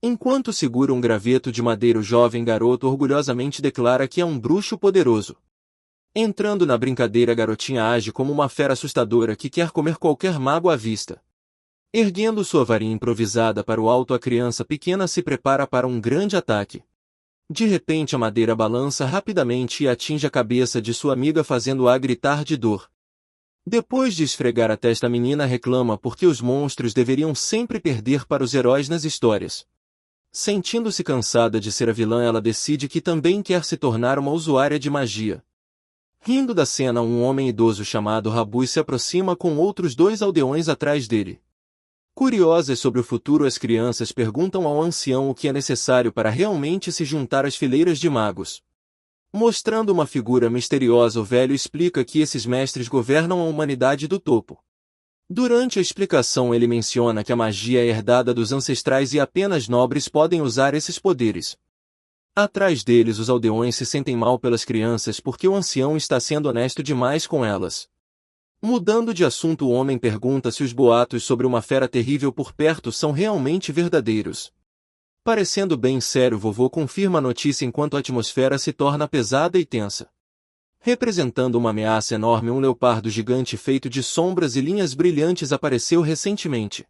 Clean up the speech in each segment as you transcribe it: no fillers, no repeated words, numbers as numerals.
Enquanto segura um graveto de madeira, o jovem garoto orgulhosamente declara que é um bruxo poderoso. Entrando na brincadeira, a garotinha age como uma fera assustadora que quer comer qualquer mago à vista. Erguendo sua varinha improvisada para o alto, a criança pequena se prepara para um grande ataque. De repente, a madeira balança rapidamente e atinge a cabeça de sua amiga, fazendo-a gritar de dor. Depois de esfregar a testa, a menina reclama porque os monstros deveriam sempre perder para os heróis nas histórias. Sentindo-se cansada de ser a vilã, ela decide que também quer se tornar uma usuária de magia. Rindo da cena, um homem idoso chamado Rabus se aproxima com outros 2 aldeões atrás dele. Curiosas sobre o futuro, as crianças perguntam ao ancião o que é necessário para realmente se juntar às fileiras de magos. Mostrando uma figura misteriosa, o velho explica que esses mestres governam a humanidade do topo. Durante a explicação, ele menciona que a magia é herdada dos ancestrais e apenas nobres podem usar esses poderes. Atrás deles, os aldeões se sentem mal pelas crianças porque o ancião está sendo honesto demais com elas. Mudando de assunto, o homem pergunta se os boatos sobre uma fera terrível por perto são realmente verdadeiros. Parecendo bem sério, o vovô confirma a notícia enquanto a atmosfera se torna pesada e tensa. Representando uma ameaça enorme, um leopardo gigante feito de sombras e linhas brilhantes apareceu recentemente.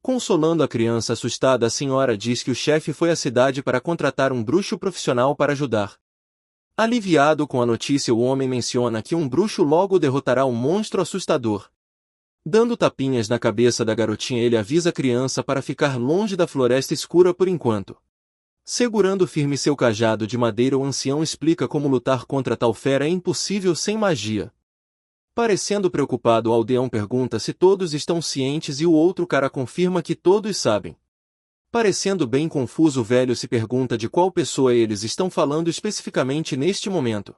Consolando a criança assustada, a senhora diz que o chefe foi à cidade para contratar um bruxo profissional para ajudar. Aliviado com a notícia, o homem menciona que um bruxo logo derrotará um monstro assustador. Dando tapinhas na cabeça da garotinha, ele avisa a criança para ficar longe da floresta escura por enquanto. Segurando firme seu cajado de madeira, o ancião explica como lutar contra tal fera é impossível sem magia. Parecendo preocupado, o aldeão pergunta se todos estão cientes e o outro cara confirma que todos sabem. Parecendo bem confuso, o velho se pergunta de qual pessoa eles estão falando especificamente neste momento.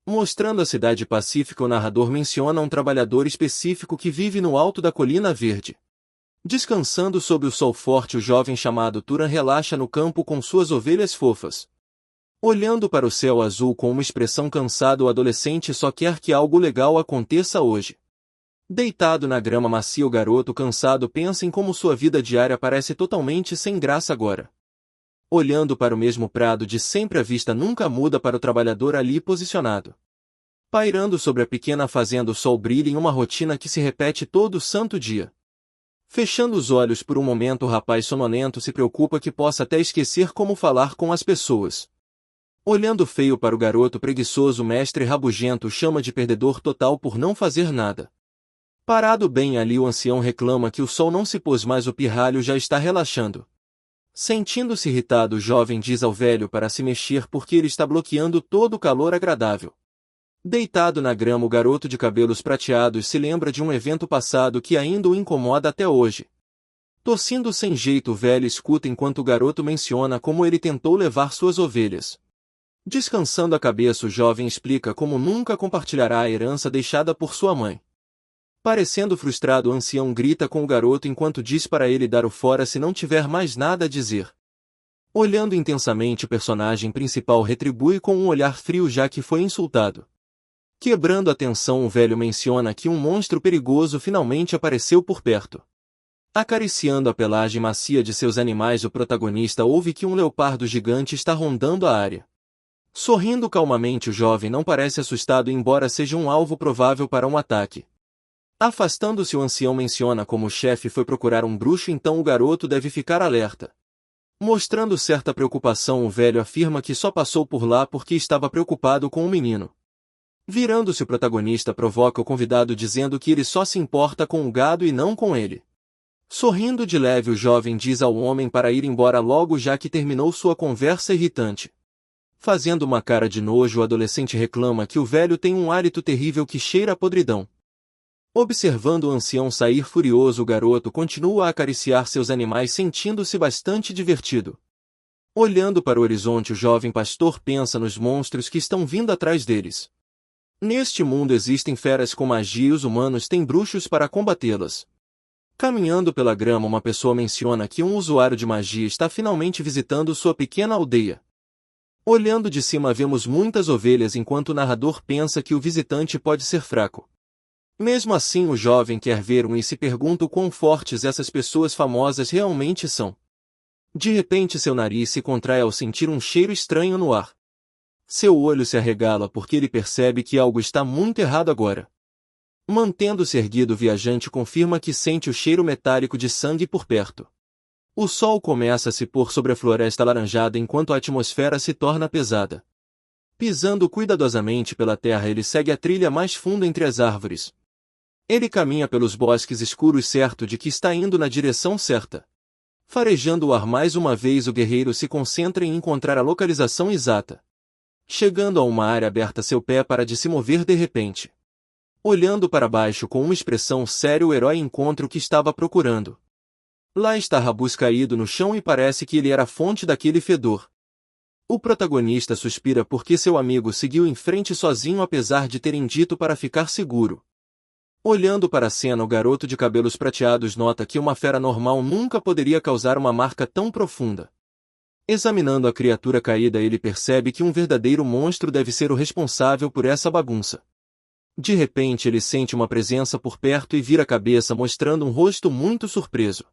Mostrando a cidade pacífica, o narrador menciona um trabalhador específico que vive no alto da colina verde. Descansando sob o sol forte, o jovem chamado Turan relaxa no campo com suas ovelhas fofas. Olhando para o céu azul com uma expressão cansada, o adolescente só quer que algo legal aconteça hoje. Deitado na grama macia, o garoto cansado pensa em como sua vida diária parece totalmente sem graça agora. Olhando para o mesmo prado de sempre, a vista nunca muda para o trabalhador ali posicionado. Pairando sobre a pequena fazenda, o sol brilha em uma rotina que se repete todo santo dia. Fechando os olhos por um momento, o rapaz sonolento se preocupa que possa até esquecer como falar com as pessoas. Olhando feio para o garoto preguiçoso, o mestre rabugento o chama de perdedor total por não fazer nada. Parado bem ali, o ancião reclama que o sol não se pôs, mas o pirralho já está relaxando. Sentindo-se irritado, o jovem diz ao velho para se mexer porque ele está bloqueando todo o calor agradável. Deitado na grama, o garoto de cabelos prateados se lembra de um evento passado que ainda o incomoda até hoje. Tossindo sem jeito, o velho escuta enquanto o garoto menciona como ele tentou levar suas ovelhas. Descansando a cabeça, o jovem explica como nunca compartilhará a herança deixada por sua mãe. Parecendo frustrado, o ancião grita com o garoto enquanto diz para ele dar o fora se não tiver mais nada a dizer. Olhando intensamente, o personagem principal retribui com um olhar frio já que foi insultado. Quebrando a tensão, o velho menciona que um monstro perigoso finalmente apareceu por perto. Acariciando a pelagem macia de seus animais, o protagonista ouve que um leopardo gigante está rondando a área. Sorrindo calmamente, o jovem não parece assustado, embora seja um alvo provável para um ataque. Afastando-se, o ancião menciona como o chefe foi procurar um bruxo, então o garoto deve ficar alerta. Mostrando certa preocupação, o velho afirma que só passou por lá porque estava preocupado com o menino. Virando-se, o protagonista provoca o convidado dizendo que ele só se importa com o gado e não com ele. Sorrindo de leve, o jovem diz ao homem para ir embora logo, já que terminou sua conversa irritante. Fazendo uma cara de nojo, o adolescente reclama que o velho tem um hálito terrível que cheira a podridão. Observando o ancião sair furioso, o garoto continua a acariciar seus animais, sentindo-se bastante divertido. Olhando para o horizonte, o jovem pastor pensa nos monstros que estão vindo atrás deles. Neste mundo existem feras com magia e os humanos têm bruxos para combatê-las. Caminhando pela grama, uma pessoa menciona que um usuário de magia está finalmente visitando sua pequena aldeia. Olhando de cima, vemos muitas ovelhas enquanto o narrador pensa que o visitante pode ser fraco. Mesmo assim, o jovem quer ver um e se pergunta o quão fortes essas pessoas famosas realmente são. De repente seu nariz se contrai ao sentir um cheiro estranho no ar. Seu olho se arregala porque ele percebe que algo está muito errado agora. Mantendo-se erguido, o viajante confirma que sente o cheiro metálico de sangue por perto. O sol começa a se pôr sobre a floresta alaranjada enquanto a atmosfera se torna pesada. Pisando cuidadosamente pela terra, ele segue a trilha mais funda entre as árvores. Ele caminha pelos bosques escuros certo de que está indo na direção certa. Farejando o ar mais uma vez, o guerreiro se concentra em encontrar a localização exata. Chegando a uma área aberta, seu pé para de se mover de repente. Olhando para baixo com uma expressão séria, o herói encontra o que estava procurando. Lá está Rabus caído no chão e parece que ele era a fonte daquele fedor. O protagonista suspira porque seu amigo seguiu em frente sozinho apesar de terem dito para ficar seguro. Olhando para a cena, o garoto de cabelos prateados nota que uma fera normal nunca poderia causar uma marca tão profunda. Examinando a criatura caída, ele percebe que um verdadeiro monstro deve ser o responsável por essa bagunça. De repente ele sente uma presença por perto e vira a cabeça mostrando um rosto muito surpreso.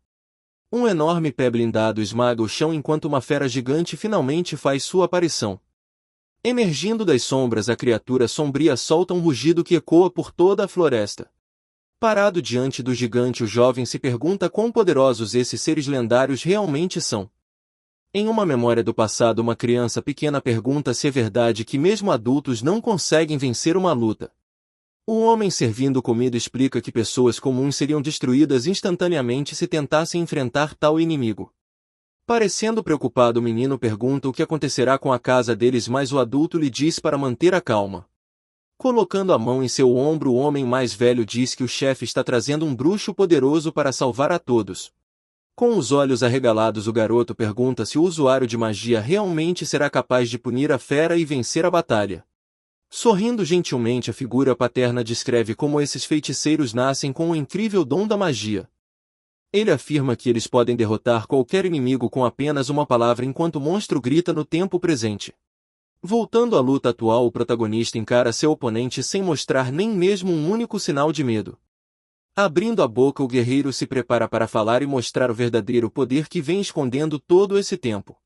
Um enorme pé blindado esmaga o chão enquanto uma fera gigante finalmente faz sua aparição. Emergindo das sombras, a criatura sombria solta um rugido que ecoa por toda a floresta. Parado diante do gigante, o jovem se pergunta quão poderosos esses seres lendários realmente são. Em uma memória do passado, uma criança pequena pergunta se é verdade que mesmo adultos não conseguem vencer uma luta. O homem servindo comida explica que pessoas comuns seriam destruídas instantaneamente se tentassem enfrentar tal inimigo. Parecendo preocupado, o menino pergunta o que acontecerá com a casa deles, mas o adulto lhe diz para manter a calma. Colocando a mão em seu ombro, o homem mais velho diz que o chefe está trazendo um bruxo poderoso para salvar a todos. Com os olhos arregalados, o garoto pergunta se o usuário de magia realmente será capaz de punir a fera e vencer a batalha. Sorrindo gentilmente, a figura paterna descreve como esses feiticeiros nascem com o incrível dom da magia. Ele afirma que eles podem derrotar qualquer inimigo com apenas uma palavra enquanto o monstro grita no tempo presente. Voltando à luta atual, o protagonista encara seu oponente sem mostrar nem mesmo um único sinal de medo. Abrindo a boca, o guerreiro se prepara para falar e mostrar o verdadeiro poder que vem escondendo todo esse tempo.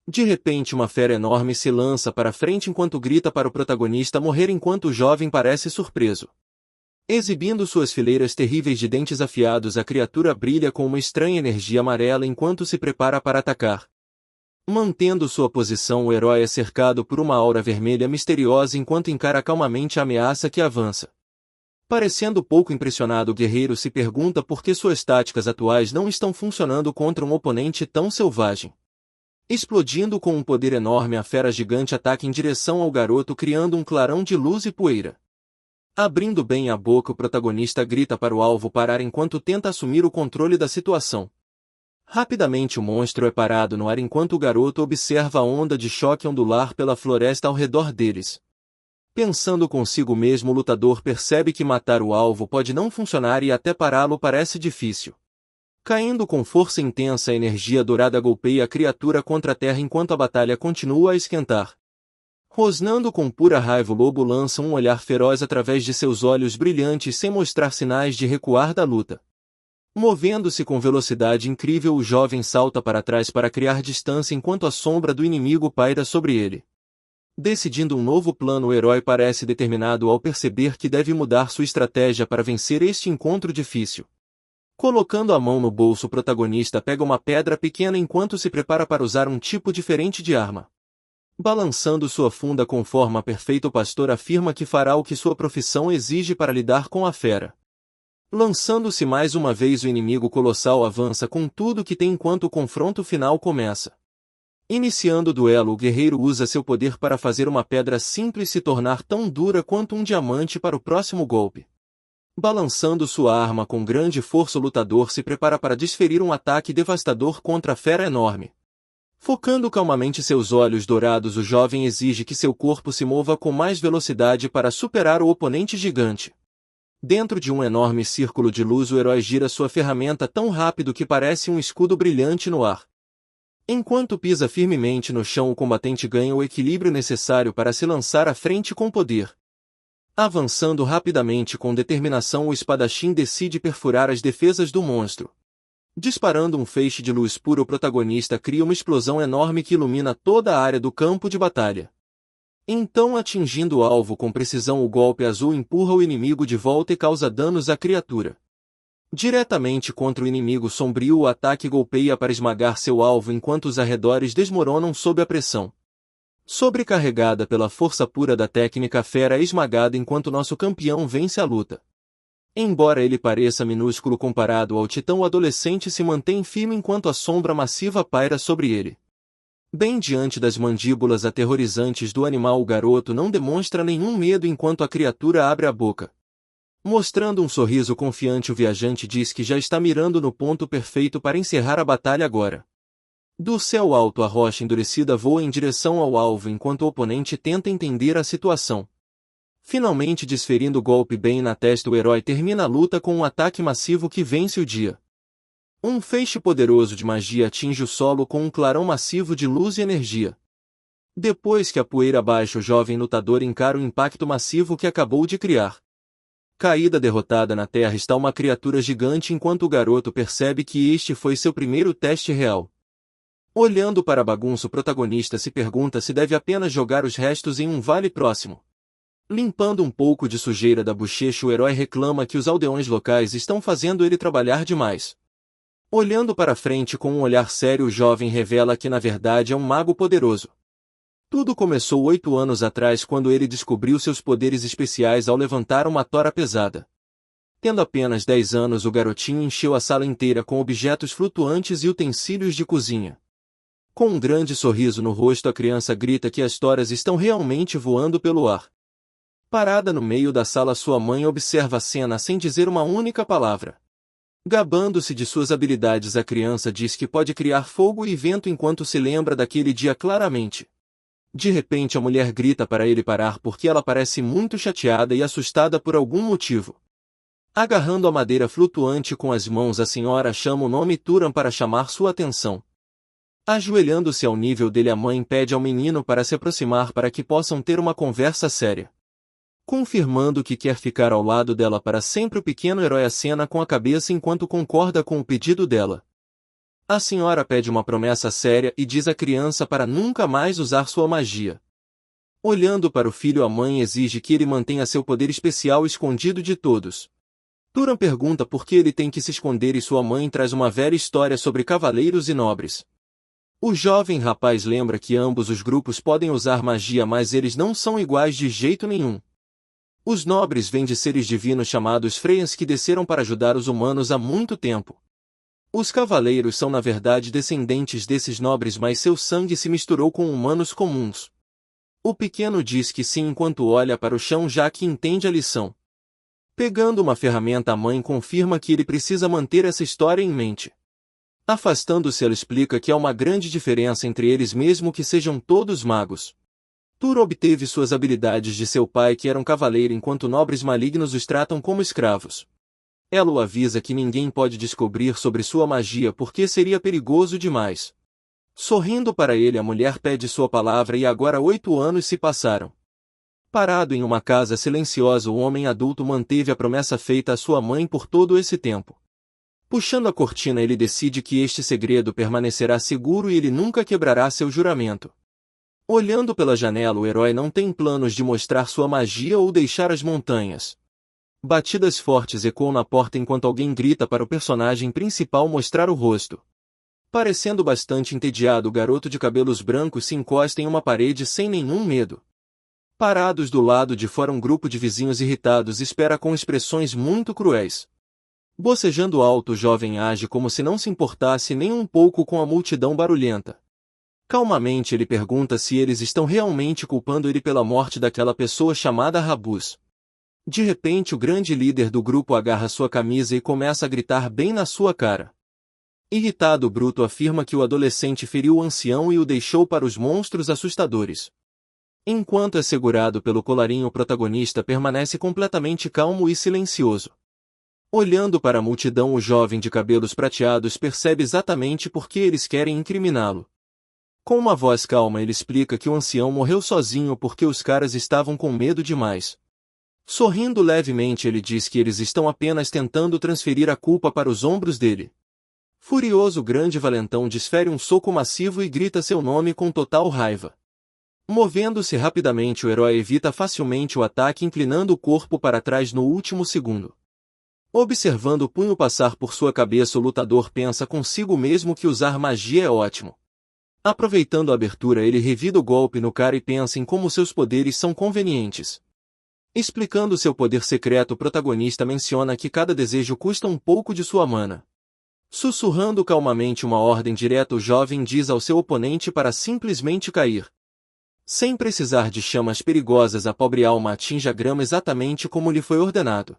De repente, uma fera enorme se lança para frente enquanto grita para o protagonista morrer, enquanto o jovem parece surpreso. Exibindo suas fileiras terríveis de dentes afiados, a criatura brilha com uma estranha energia amarela enquanto se prepara para atacar. Mantendo sua posição, o herói é cercado por uma aura vermelha misteriosa enquanto encara calmamente a ameaça que avança. Parecendo pouco impressionado, o guerreiro se pergunta por que suas táticas atuais não estão funcionando contra um oponente tão selvagem. Explodindo com um poder enorme, a fera gigante ataca em direção ao garoto, criando um clarão de luz e poeira. Abrindo bem a boca, o protagonista grita para o alvo parar enquanto tenta assumir o controle da situação. Rapidamente o monstro é parado no ar enquanto o garoto observa a onda de choque ondular pela floresta ao redor deles. Pensando consigo mesmo, o lutador percebe que matar o alvo pode não funcionar e até pará-lo parece difícil. Caindo com força intensa, a energia dourada golpeia a criatura contra a terra enquanto a batalha continua a esquentar. Rosnando com pura raiva, o lobo lança um olhar feroz através de seus olhos brilhantes sem mostrar sinais de recuar da luta. Movendo-se com velocidade incrível, o jovem salta para trás para criar distância enquanto a sombra do inimigo paira sobre ele. Decidindo um novo plano, o herói parece determinado ao perceber que deve mudar sua estratégia para vencer este encontro difícil. Colocando a mão no bolso, o protagonista pega uma pedra pequena enquanto se prepara para usar um tipo diferente de arma. Balançando sua funda com forma perfeita, o pastor afirma que fará o que sua profissão exige para lidar com a fera. Lançando-se mais uma vez, o inimigo colossal avança com tudo que tem enquanto o confronto final começa. Iniciando o duelo, o guerreiro usa seu poder para fazer uma pedra simples se tornar tão dura quanto um diamante para o próximo golpe. Balançando sua arma com grande força, o lutador se prepara para desferir um ataque devastador contra a fera enorme. Focando calmamente seus olhos dourados, o jovem exige que seu corpo se mova com mais velocidade para superar o oponente gigante. Dentro de um enorme círculo de luz, o herói gira sua ferramenta tão rápido que parece um escudo brilhante no ar. Enquanto pisa firmemente no chão, o combatente ganha o equilíbrio necessário para se lançar à frente com poder. Avançando rapidamente com determinação, o espadachim decide perfurar as defesas do monstro. Disparando um feixe de luz pura, o protagonista cria uma explosão enorme que ilumina toda a área do campo de batalha. Então, atingindo o alvo com precisão, o golpe azul empurra o inimigo de volta e causa danos à criatura. Diretamente contra o inimigo sombrio, o ataque golpeia para esmagar seu alvo enquanto os arredores desmoronam sob a pressão. Sobrecarregada pela força pura da técnica, a fera é esmagada enquanto nosso campeão vence a luta. Embora ele pareça minúsculo comparado ao titã, o adolescente se mantém firme enquanto a sombra massiva paira sobre ele. Bem diante das mandíbulas aterrorizantes do animal, o garoto não demonstra nenhum medo enquanto a criatura abre a boca. Mostrando um sorriso confiante, o viajante diz que já está mirando no ponto perfeito para encerrar a batalha agora. Do céu alto, a rocha endurecida voa em direção ao alvo enquanto o oponente tenta entender a situação. Finalmente desferindo o golpe bem na testa, o herói termina a luta com um ataque massivo que vence o dia. Um feixe poderoso de magia atinge o solo com um clarão massivo de luz e energia. Depois que a poeira baixa, o jovem lutador encara o impacto massivo que acabou de criar. Caída derrotada na terra está uma criatura gigante enquanto o garoto percebe que este foi seu primeiro teste real. Olhando para a bagunça, o protagonista se pergunta se deve apenas jogar os restos em um vale próximo. Limpando um pouco de sujeira da bochecha, o herói reclama que os aldeões locais estão fazendo ele trabalhar demais. Olhando para frente com um olhar sério, o jovem revela que na verdade é um mago poderoso. Tudo começou 8 anos atrás, quando ele descobriu seus poderes especiais ao levantar uma tora pesada. Tendo apenas 10 anos, o garotinho encheu a sala inteira com objetos flutuantes e utensílios de cozinha. Com um grande sorriso no rosto, a criança grita que as toras estão realmente voando pelo ar. Parada no meio da sala, sua mãe observa a cena sem dizer uma única palavra. Gabando-se de suas habilidades, a criança diz que pode criar fogo e vento enquanto se lembra daquele dia claramente. De repente, a mulher grita para ele parar porque ela parece muito chateada e assustada por algum motivo. Agarrando a madeira flutuante com as mãos, a senhora chama o nome Turan para chamar sua atenção. Ajoelhando-se ao nível dele, a mãe pede ao menino para se aproximar para que possam ter uma conversa séria. Confirmando que quer ficar ao lado dela para sempre, o pequeno herói acena com a cabeça enquanto concorda com o pedido dela. A senhora pede uma promessa séria e diz à criança para nunca mais usar sua magia. Olhando para o filho, a mãe exige que ele mantenha seu poder especial escondido de todos. Turan pergunta por que ele tem que se esconder e sua mãe traz uma velha história sobre cavaleiros e nobres. O jovem rapaz lembra que ambos os grupos podem usar magia, mas eles não são iguais de jeito nenhum. Os nobres vêm de seres divinos chamados Freyans que desceram para ajudar os humanos há muito tempo. Os cavaleiros são na verdade descendentes desses nobres, mas seu sangue se misturou com humanos comuns. O pequeno diz que sim enquanto olha para o chão, já que entende a lição. Pegando uma ferramenta, a mãe confirma que ele precisa manter essa história em mente. Afastando-se, ela explica que há uma grande diferença entre eles, mesmo que sejam todos magos. Turan obteve suas habilidades de seu pai, que era um cavaleiro, enquanto nobres malignos os tratam como escravos. Ela o avisa que ninguém pode descobrir sobre sua magia porque seria perigoso demais. Sorrindo para ele, a mulher pede sua palavra e agora 8 anos se passaram. Parado em uma casa silenciosa, o homem adulto manteve a promessa feita à sua mãe por todo esse tempo. Puxando a cortina, ele decide que este segredo permanecerá seguro e ele nunca quebrará seu juramento. Olhando pela janela, o herói não tem planos de mostrar sua magia ou deixar as montanhas. Batidas fortes ecoam na porta enquanto alguém grita para o personagem principal mostrar o rosto. Parecendo bastante entediado, o garoto de cabelos brancos se encosta em uma parede sem nenhum medo. Parados do lado de fora, um grupo de vizinhos irritados espera com expressões muito cruéis. Bocejando alto, o jovem age como se não se importasse nem um pouco com a multidão barulhenta. Calmamente ele pergunta se eles estão realmente culpando ele pela morte daquela pessoa chamada Rabuz. De repente, o grande líder do grupo agarra sua camisa e começa a gritar bem na sua cara. Irritado, o bruto afirma que o adolescente feriu o ancião e o deixou para os monstros assustadores. Enquanto é segurado pelo colarinho, o protagonista permanece completamente calmo e silencioso. Olhando para a multidão, o jovem de cabelos prateados percebe exatamente por que eles querem incriminá-lo. Com uma voz calma, ele explica que o ancião morreu sozinho porque os caras estavam com medo demais. Sorrindo levemente, ele diz que eles estão apenas tentando transferir a culpa para os ombros dele. Furioso, o grande valentão desfere um soco massivo e grita seu nome com total raiva. Movendo-se rapidamente, o herói evita facilmente o ataque, inclinando o corpo para trás no último segundo. Observando o punho passar por sua cabeça, o lutador pensa consigo mesmo que usar magia é ótimo. Aproveitando a abertura, ele revida o golpe no cara e pensa em como seus poderes são convenientes. Explicando seu poder secreto, o protagonista menciona que cada desejo custa um pouco de sua mana. Sussurrando calmamente uma ordem direta, o jovem diz ao seu oponente para simplesmente cair. Sem precisar de chamas perigosas, a pobre alma atinge a grama exatamente como lhe foi ordenado.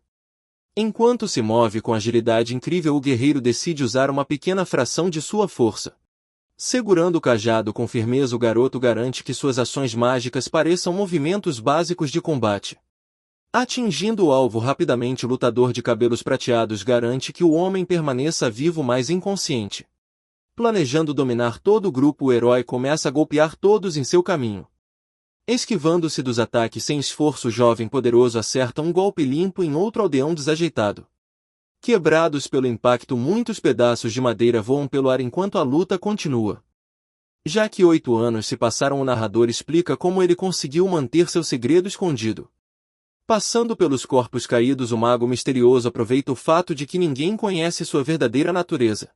Enquanto se move com agilidade incrível, o guerreiro decide usar uma pequena fração de sua força. Segurando o cajado com firmeza, o garoto garante que suas ações mágicas pareçam movimentos básicos de combate. Atingindo o alvo rapidamente, o lutador de cabelos prateados garante que o homem permaneça vivo, mas inconsciente. Planejando dominar todo o grupo, o herói começa a golpear todos em seu caminho. Esquivando-se dos ataques sem esforço, o jovem poderoso acerta um golpe limpo em outro aldeão desajeitado. Quebrados pelo impacto, muitos pedaços de madeira voam pelo ar enquanto a luta continua. Já que 8 anos se passaram, o narrador explica como ele conseguiu manter seu segredo escondido. Passando pelos corpos caídos, o mago misterioso aproveita o fato de que ninguém conhece sua verdadeira natureza.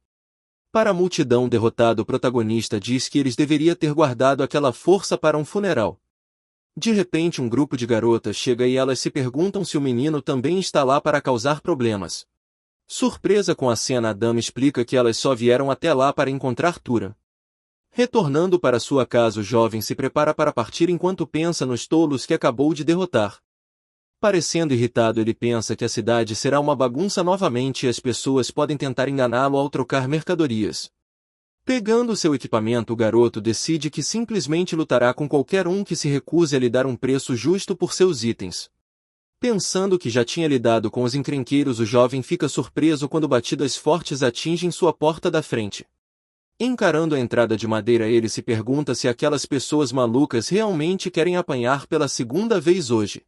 Para a multidão derrotada, o protagonista diz que eles deveriam ter guardado aquela força para um funeral. De repente, um grupo de garotas chega e elas se perguntam se o menino também está lá para causar problemas. Surpresa com a cena, a dama explica que elas só vieram até lá para encontrar Tura. Retornando para sua casa, o jovem se prepara para partir enquanto pensa nos tolos que acabou de derrotar. Parecendo irritado, ele pensa que a cidade será uma bagunça novamente e as pessoas podem tentar enganá-lo ao trocar mercadorias. Pegando seu equipamento, o garoto decide que simplesmente lutará com qualquer um que se recuse a lhe dar um preço justo por seus itens. Pensando que já tinha lidado com os encrenqueiros, o jovem fica surpreso quando batidas fortes atingem sua porta da frente. Encarando a entrada de madeira, ele se pergunta se aquelas pessoas malucas realmente querem apanhar pela segunda vez hoje.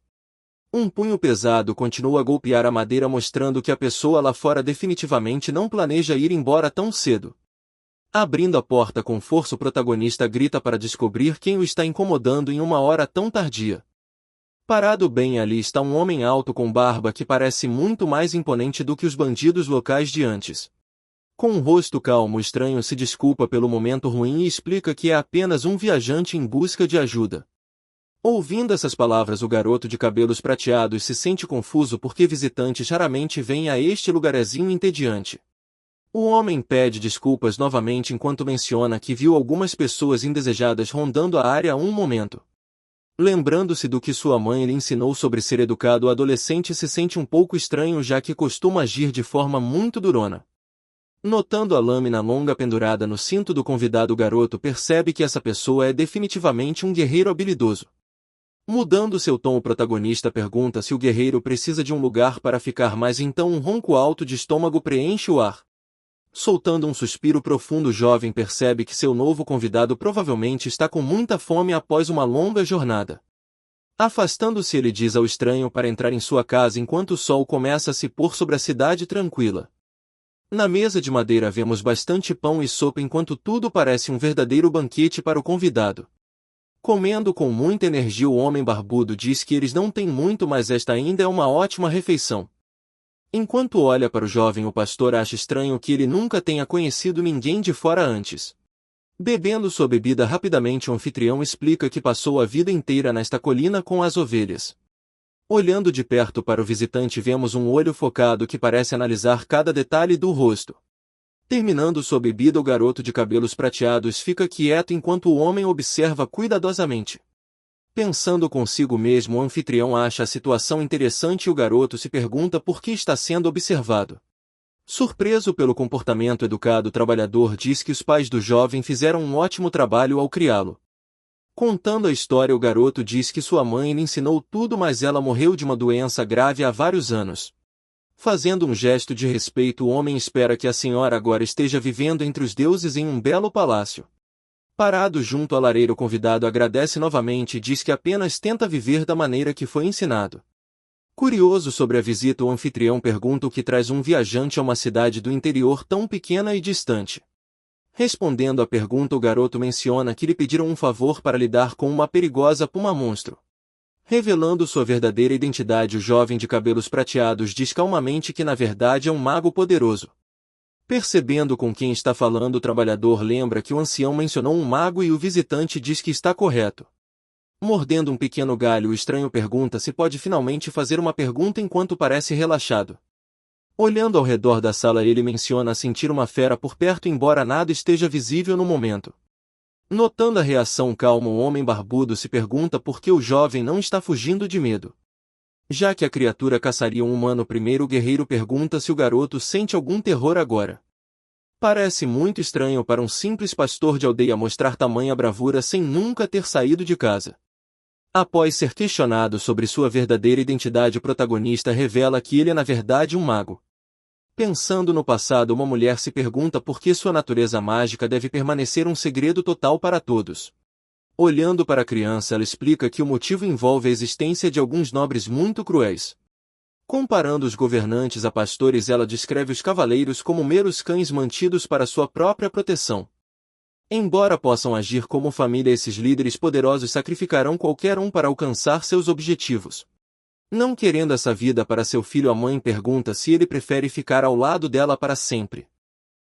Um punho pesado continua a golpear a madeira, mostrando que a pessoa lá fora definitivamente não planeja ir embora tão cedo. Abrindo a porta com força, o protagonista grita para descobrir quem o está incomodando em uma hora tão tardia. Parado bem ali está um homem alto com barba que parece muito mais imponente do que os bandidos locais de antes. Com um rosto calmo, o estranho se desculpa pelo momento ruim e explica que é apenas um viajante em busca de ajuda. Ouvindo essas palavras, o garoto de cabelos prateados se sente confuso porque visitantes raramente vêm a este lugarzinho entediante. O homem pede desculpas novamente enquanto menciona que viu algumas pessoas indesejadas rondando a área a um momento. Lembrando-se do que sua mãe lhe ensinou sobre ser educado, o adolescente se sente um pouco estranho, já que costuma agir de forma muito durona. Notando a lâmina longa pendurada no cinto do convidado, o garoto percebe que essa pessoa é definitivamente um guerreiro habilidoso. Mudando seu tom, o protagonista pergunta se o guerreiro precisa de um lugar para ficar, mas então um ronco alto de estômago preenche o ar. Soltando um suspiro profundo, o jovem percebe que seu novo convidado provavelmente está com muita fome após uma longa jornada. Afastando-se, ele diz ao estranho para entrar em sua casa enquanto o sol começa a se pôr sobre a cidade tranquila. Na mesa de madeira vemos bastante pão e sopa, enquanto tudo parece um verdadeiro banquete para o convidado. Comendo com muita energia, o homem barbudo diz que eles não têm muito, mas esta ainda é uma ótima refeição. Enquanto olha para o jovem, o pastor acha estranho que ele nunca tenha conhecido ninguém de fora antes. Bebendo sua bebida rapidamente, o anfitrião explica que passou a vida inteira nesta colina com as ovelhas. Olhando de perto para o visitante, vemos um olho focado que parece analisar cada detalhe do rosto. Terminando sua bebida, o garoto de cabelos prateados fica quieto enquanto o homem observa cuidadosamente. Pensando consigo mesmo, o anfitrião acha a situação interessante e o garoto se pergunta por que está sendo observado. Surpreso pelo comportamento educado, o trabalhador diz que os pais do jovem fizeram um ótimo trabalho ao criá-lo. Contando a história, o garoto diz que sua mãe lhe ensinou tudo, mas ela morreu de uma doença grave há vários anos. Fazendo um gesto de respeito, o homem espera que a senhora agora esteja vivendo entre os deuses em um belo palácio. Parado junto à lareira, o convidado agradece novamente e diz que apenas tenta viver da maneira que foi ensinado. Curioso sobre a visita, o anfitrião pergunta o que traz um viajante a uma cidade do interior tão pequena e distante. Respondendo à pergunta, o garoto menciona que lhe pediram um favor para lidar com uma perigosa puma-monstro. Revelando sua verdadeira identidade, o jovem de cabelos prateados diz calmamente que na verdade é um mago poderoso. Percebendo com quem está falando, o trabalhador lembra que o ancião mencionou um mago e o visitante diz que está correto. Mordendo um pequeno galho, o estranho pergunta se pode finalmente fazer uma pergunta enquanto parece relaxado. Olhando ao redor da sala, ele menciona sentir uma fera por perto, embora nada esteja visível no momento. Notando a reação calma, o homem barbudo se pergunta por que o jovem não está fugindo de medo. Já que a criatura caçaria um humano primeiro, o guerreiro pergunta se o garoto sente algum terror agora. Parece muito estranho para um simples pastor de aldeia mostrar tamanha bravura sem nunca ter saído de casa. Após ser questionado sobre sua verdadeira identidade, o protagonista revela que ele é na verdade um mago. Pensando no passado, uma mulher se pergunta por que sua natureza mágica deve permanecer um segredo total para todos. Olhando para a criança, ela explica que o motivo envolve a existência de alguns nobres muito cruéis. Comparando os governantes a pastores, ela descreve os cavaleiros como meros cães mantidos para sua própria proteção. Embora possam agir como família, esses líderes poderosos sacrificarão qualquer um para alcançar seus objetivos. Não querendo essa vida para seu filho, a mãe pergunta se ele prefere ficar ao lado dela para sempre.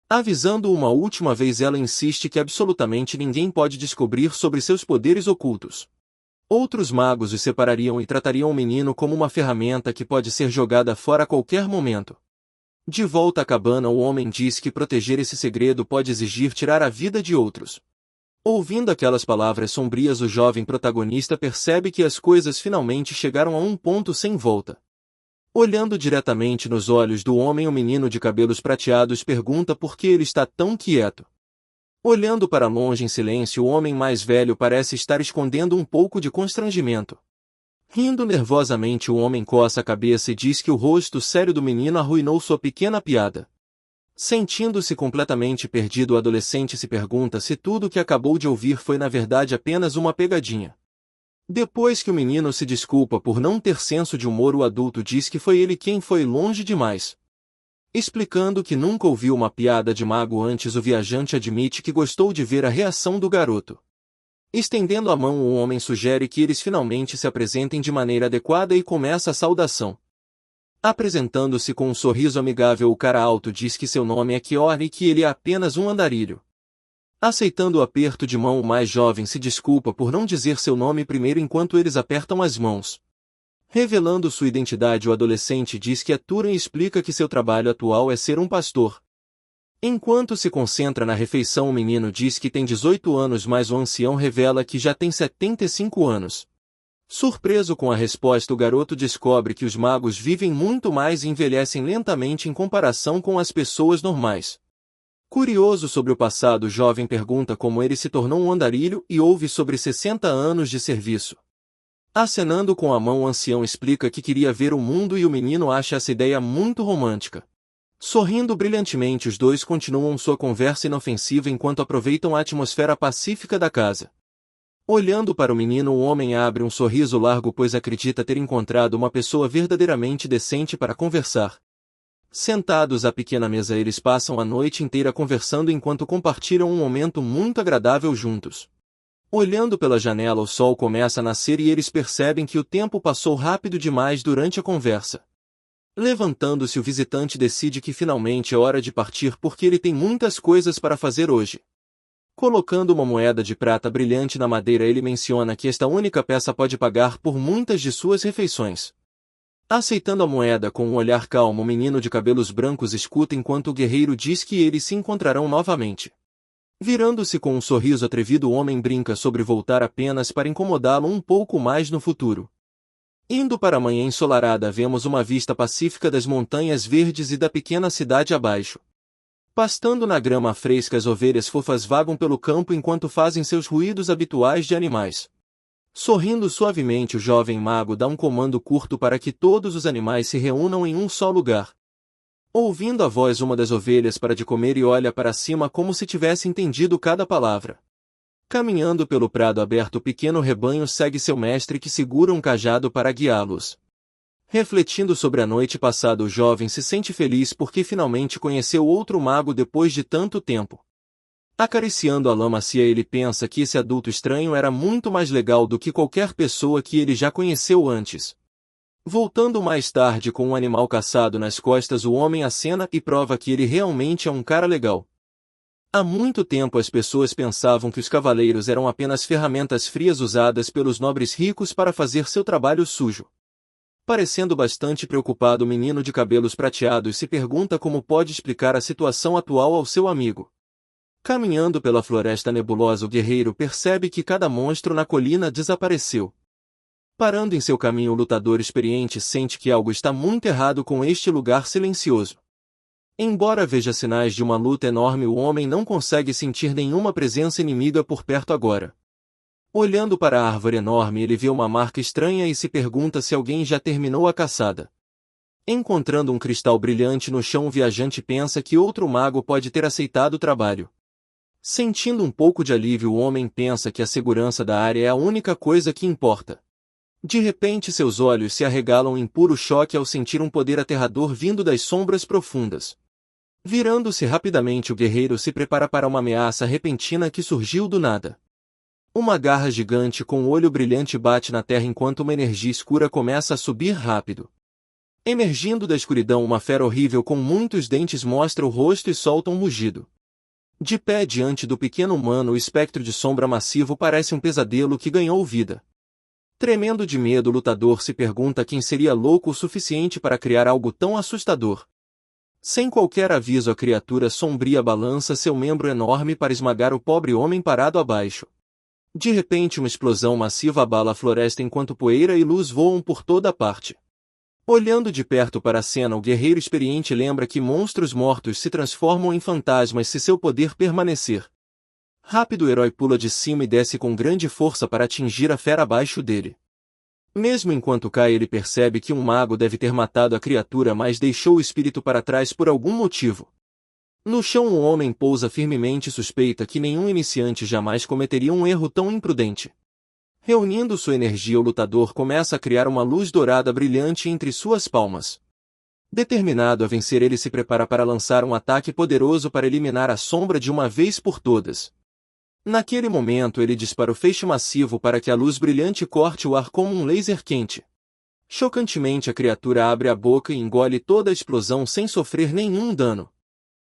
Avisando-o uma última vez, ela insiste que absolutamente ninguém pode descobrir sobre seus poderes ocultos. Outros magos os separariam e tratariam o menino como uma ferramenta que pode ser jogada fora a qualquer momento. De volta à cabana, o homem diz que proteger esse segredo pode exigir tirar a vida de outros. Ouvindo aquelas palavras sombrias, o jovem protagonista percebe que as coisas finalmente chegaram a um ponto sem volta. Olhando diretamente nos olhos do homem, o menino de cabelos prateados pergunta por que ele está tão quieto. Olhando para longe em silêncio, o homem mais velho parece estar escondendo um pouco de constrangimento. Rindo nervosamente, o homem coça a cabeça e diz que o rosto sério do menino arruinou sua pequena piada. Sentindo-se completamente perdido, o adolescente se pergunta se tudo o que acabou de ouvir foi na verdade apenas uma pegadinha. Depois que o menino se desculpa por não ter senso de humor, o adulto diz que foi ele quem foi longe demais. Explicando que nunca ouviu uma piada de mago antes, o viajante admite que gostou de ver a reação do garoto. Estendendo a mão, o homem sugere que eles finalmente se apresentem de maneira adequada e começa a saudação. Apresentando-se com um sorriso amigável, o cara alto diz que seu nome é Kior e que ele é apenas um andarilho. Aceitando o aperto de mão, o mais jovem se desculpa por não dizer seu nome primeiro enquanto eles apertam as mãos. Revelando sua identidade, o adolescente diz que é Turan e explica que seu trabalho atual é ser um pastor. Enquanto se concentra na refeição, o menino diz que tem 18 anos, mas o ancião revela que já tem 75 anos. Surpreso com a resposta, o garoto descobre que os magos vivem muito mais e envelhecem lentamente em comparação com as pessoas normais. Curioso sobre o passado, o jovem pergunta como ele se tornou um andarilho e ouve sobre 60 anos de serviço. Acenando com a mão, o ancião explica que queria ver o mundo e o menino acha essa ideia muito romântica. Sorrindo brilhantemente, os dois continuam sua conversa inofensiva enquanto aproveitam a atmosfera pacífica da casa. Olhando para o menino, o homem abre um sorriso largo, pois acredita ter encontrado uma pessoa verdadeiramente decente para conversar. Sentados à pequena mesa, eles passam a noite inteira conversando enquanto compartilham um momento muito agradável juntos. Olhando pela janela, o sol começa a nascer e eles percebem que o tempo passou rápido demais durante a conversa. Levantando-se, o visitante decide que finalmente é hora de partir porque ele tem muitas coisas para fazer hoje. Colocando uma moeda de prata brilhante na madeira, ele menciona que esta única peça pode pagar por muitas de suas refeições. Aceitando a moeda com um olhar calmo, o menino de cabelos brancos escuta enquanto o guerreiro diz que eles se encontrarão novamente. Virando-se com um sorriso atrevido, o homem brinca sobre voltar apenas para incomodá-lo um pouco mais no futuro. Indo para a manhã ensolarada, vemos uma vista pacífica das montanhas verdes e da pequena cidade abaixo. Pastando na grama fresca, as ovelhas fofas vagam pelo campo enquanto fazem seus ruídos habituais de animais. Sorrindo suavemente, o jovem mago dá um comando curto para que todos os animais se reúnam em um só lugar. Ouvindo a voz, uma das ovelhas para de comer e olha para cima como se tivesse entendido cada palavra. Caminhando pelo prado aberto, o pequeno rebanho segue seu mestre, que segura um cajado para guiá-los. Refletindo sobre a noite passada, o jovem se sente feliz porque finalmente conheceu outro mago depois de tanto tempo. Acariciando a lã macia, ele pensa que esse adulto estranho era muito mais legal do que qualquer pessoa que ele já conheceu antes. Voltando mais tarde com um animal caçado nas costas, o homem acena e prova que ele realmente é um cara legal. Há muito tempo as pessoas pensavam que os cavaleiros eram apenas ferramentas frias usadas pelos nobres ricos para fazer seu trabalho sujo. Parecendo bastante preocupado, o menino de cabelos prateados se pergunta como pode explicar a situação atual ao seu amigo. Caminhando pela floresta nebulosa, o guerreiro percebe que cada monstro na colina desapareceu. Parando em seu caminho, o lutador experiente sente que algo está muito errado com este lugar silencioso. Embora veja sinais de uma luta enorme, o homem não consegue sentir nenhuma presença inimiga por perto agora. Olhando para a árvore enorme, ele vê uma marca estranha e se pergunta se alguém já terminou a caçada. Encontrando um cristal brilhante no chão, o viajante pensa que outro mago pode ter aceitado o trabalho. Sentindo um pouco de alívio, o homem pensa que a segurança da área é a única coisa que importa. De repente, seus olhos se arregalam em puro choque ao sentir um poder aterrador vindo das sombras profundas. Virando-se rapidamente, o guerreiro se prepara para uma ameaça repentina que surgiu do nada. Uma garra gigante com um olho brilhante bate na terra enquanto uma energia escura começa a subir rápido. Emergindo da escuridão, uma fera horrível com muitos dentes mostra o rosto e solta um mugido. De pé diante do pequeno humano, o espectro de sombra massivo parece um pesadelo que ganhou vida. Tremendo de medo, o lutador se pergunta quem seria louco o suficiente para criar algo tão assustador. Sem qualquer aviso, a criatura sombria balança seu membro enorme para esmagar o pobre homem parado abaixo. De repente, uma explosão massiva abala a floresta enquanto poeira e luz voam por toda parte. Olhando de perto para a cena, o guerreiro experiente lembra que monstros mortos se transformam em fantasmas se seu poder permanecer. Rápido, o herói pula de cima e desce com grande força para atingir a fera abaixo dele. Mesmo enquanto cai, ele percebe que um mago deve ter matado a criatura, mas deixou o espírito para trás por algum motivo. No chão, um homem pousa firmemente e suspeita que nenhum iniciante jamais cometeria um erro tão imprudente. Reunindo sua energia, o lutador começa a criar uma luz dourada brilhante entre suas palmas. Determinado a vencer, ele se prepara para lançar um ataque poderoso para eliminar a sombra de uma vez por todas. Naquele momento, ele dispara o feixe massivo para que a luz brilhante corte o ar como um laser quente. Chocantemente, a criatura abre a boca e engole toda a explosão sem sofrer nenhum dano.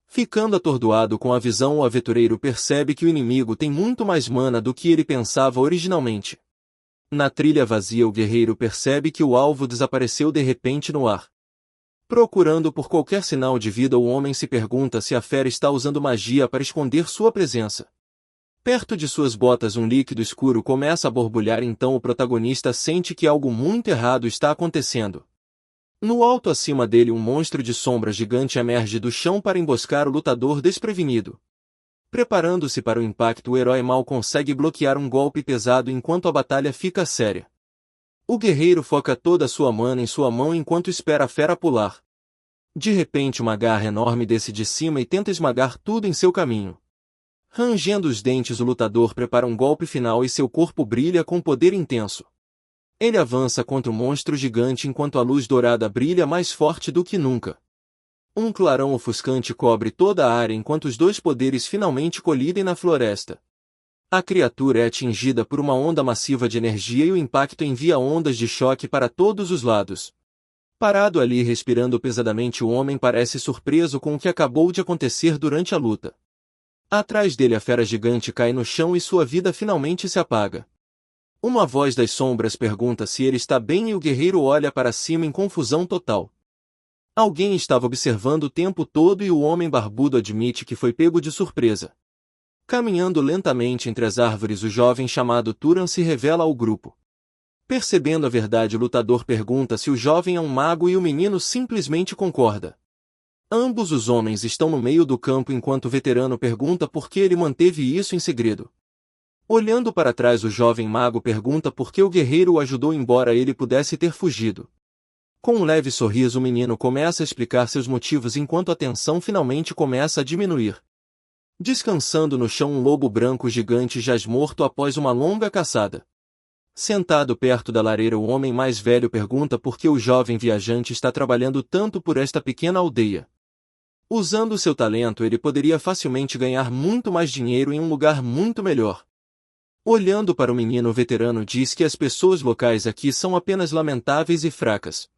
Ficando atordoado com a visão, o aventureiro percebe que o inimigo tem muito mais mana do que ele pensava originalmente. Na trilha vazia, o guerreiro percebe que o alvo desapareceu de repente no ar. Procurando por qualquer sinal de vida, o homem se pergunta se a fera está usando magia para esconder sua presença. Perto de suas botas, um líquido escuro começa a borbulhar, então o protagonista sente que algo muito errado está acontecendo. No alto acima dele, um monstro de sombra gigante emerge do chão para emboscar o lutador desprevenido. Preparando-se para o impacto, o herói mal consegue bloquear um golpe pesado enquanto a batalha fica séria. O guerreiro foca toda a sua mana em sua mão enquanto espera a fera pular. De repente, uma garra enorme desce de cima e tenta esmagar tudo em seu caminho. Rangendo os dentes, o lutador prepara um golpe final e seu corpo brilha com poder intenso. Ele avança contra o monstro gigante enquanto a luz dourada brilha mais forte do que nunca. Um clarão ofuscante cobre toda a área enquanto os dois poderes finalmente colidem na floresta. A criatura é atingida por uma onda massiva de energia e o impacto envia ondas de choque para todos os lados. Parado ali respirando pesadamente, o homem parece surpreso com o que acabou de acontecer durante a luta. Atrás dele, a fera gigante cai no chão e sua vida finalmente se apaga. Uma voz das sombras pergunta se ele está bem e o guerreiro olha para cima em confusão total. Alguém estava observando o tempo todo e o homem barbudo admite que foi pego de surpresa. Caminhando lentamente entre as árvores, o jovem chamado Turan se revela ao grupo. Percebendo a verdade, o lutador pergunta se o jovem é um mago e o menino simplesmente concorda. Ambos os homens estão no meio do campo enquanto o veterano pergunta por que ele manteve isso em segredo. Olhando para trás, o jovem mago pergunta por que o guerreiro o ajudou embora ele pudesse ter fugido. Com um leve sorriso, o menino começa a explicar seus motivos enquanto a tensão finalmente começa a diminuir. Descansando no chão, um lobo branco gigante jaz morto após uma longa caçada. Sentado perto da lareira, o homem mais velho pergunta por que o jovem viajante está trabalhando tanto por esta pequena aldeia. Usando seu talento, ele poderia facilmente ganhar muito mais dinheiro em um lugar muito melhor. Olhando para o menino, o veterano diz que as pessoas locais aqui são apenas lamentáveis e fracas.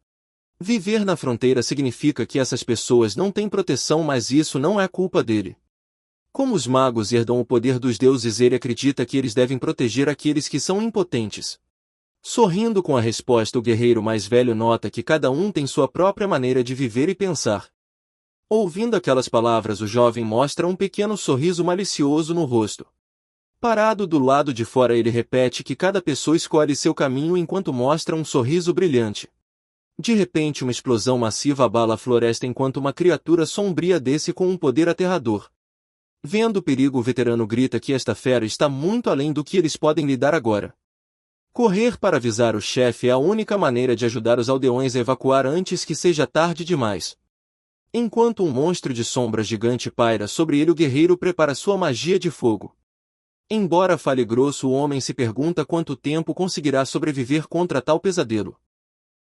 Viver na fronteira significa que essas pessoas não têm proteção, mas isso não é culpa dele. Como os magos herdam o poder dos deuses, ele acredita que eles devem proteger aqueles que são impotentes. Sorrindo com a resposta, o guerreiro mais velho nota que cada um tem sua própria maneira de viver e pensar. Ouvindo aquelas palavras, o jovem mostra um pequeno sorriso malicioso no rosto. Parado do lado de fora, ele repete que cada pessoa escolhe seu caminho enquanto mostra um sorriso brilhante. De repente, uma explosão massiva abala a floresta enquanto uma criatura sombria desce com um poder aterrador. Vendo o perigo, o veterano grita que esta fera está muito além do que eles podem lidar agora. Correr para avisar o chefe é a única maneira de ajudar os aldeões a evacuar antes que seja tarde demais. Enquanto um monstro de sombra gigante paira sobre ele, o guerreiro prepara sua magia de fogo. Embora fale grosso, o homem se pergunta quanto tempo conseguirá sobreviver contra tal pesadelo.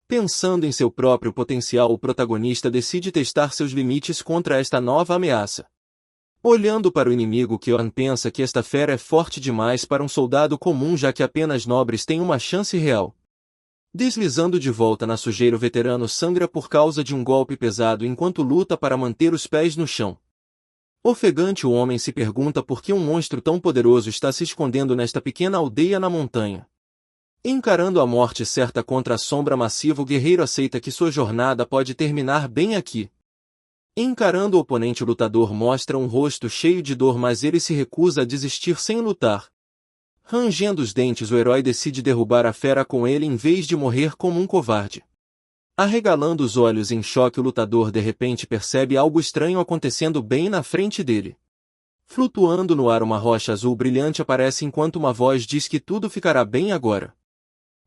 Pensando em seu próprio potencial, o protagonista decide testar seus limites contra esta nova ameaça. Olhando para o inimigo, Kyoan pensa que esta fera é forte demais para um soldado comum, já que apenas nobres têm uma chance real. Deslizando de volta na sujeira, o veterano sangra por causa de um golpe pesado enquanto luta para manter os pés no chão. Ofegante, o homem se pergunta por que um monstro tão poderoso está se escondendo nesta pequena aldeia na montanha. Encarando a morte certa contra a sombra massiva, o guerreiro aceita que sua jornada pode terminar bem aqui. Encarando o oponente, o lutador mostra um rosto cheio de dor, mas ele se recusa a desistir sem lutar. Rangendo os dentes, o herói decide derrubar a fera com ele em vez de morrer como um covarde. Arregalando os olhos em choque, o lutador de repente percebe algo estranho acontecendo bem na frente dele. Flutuando no ar, uma rocha azul brilhante aparece enquanto uma voz diz que tudo ficará bem agora.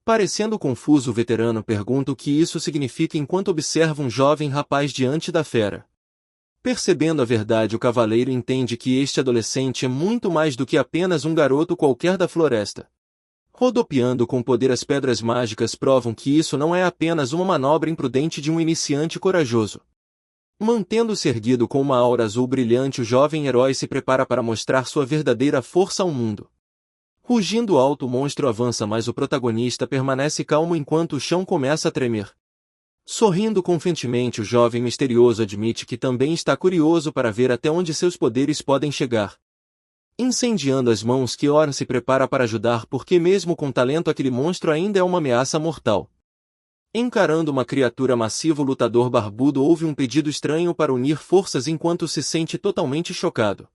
Parecendo confuso, o veterano pergunta o que isso significa enquanto observa um jovem rapaz diante da fera. Percebendo a verdade, o cavaleiro entende que este adolescente é muito mais do que apenas um garoto qualquer da floresta. Rodopiando com poder, as pedras mágicas provam que isso não é apenas uma manobra imprudente de um iniciante corajoso. Mantendo-se erguido com uma aura azul brilhante, o jovem herói se prepara para mostrar sua verdadeira força ao mundo. Rugindo alto, o monstro avança, mas o protagonista permanece calmo enquanto o chão começa a tremer. Sorrindo confiantemente, o jovem misterioso admite que também está curioso para ver até onde seus poderes podem chegar. Incendiando as mãos, Kyoan se prepara para ajudar, porque mesmo com talento aquele monstro ainda é uma ameaça mortal. Encarando uma criatura massiva, o lutador barbudo ouve um pedido estranho para unir forças enquanto se sente totalmente chocado.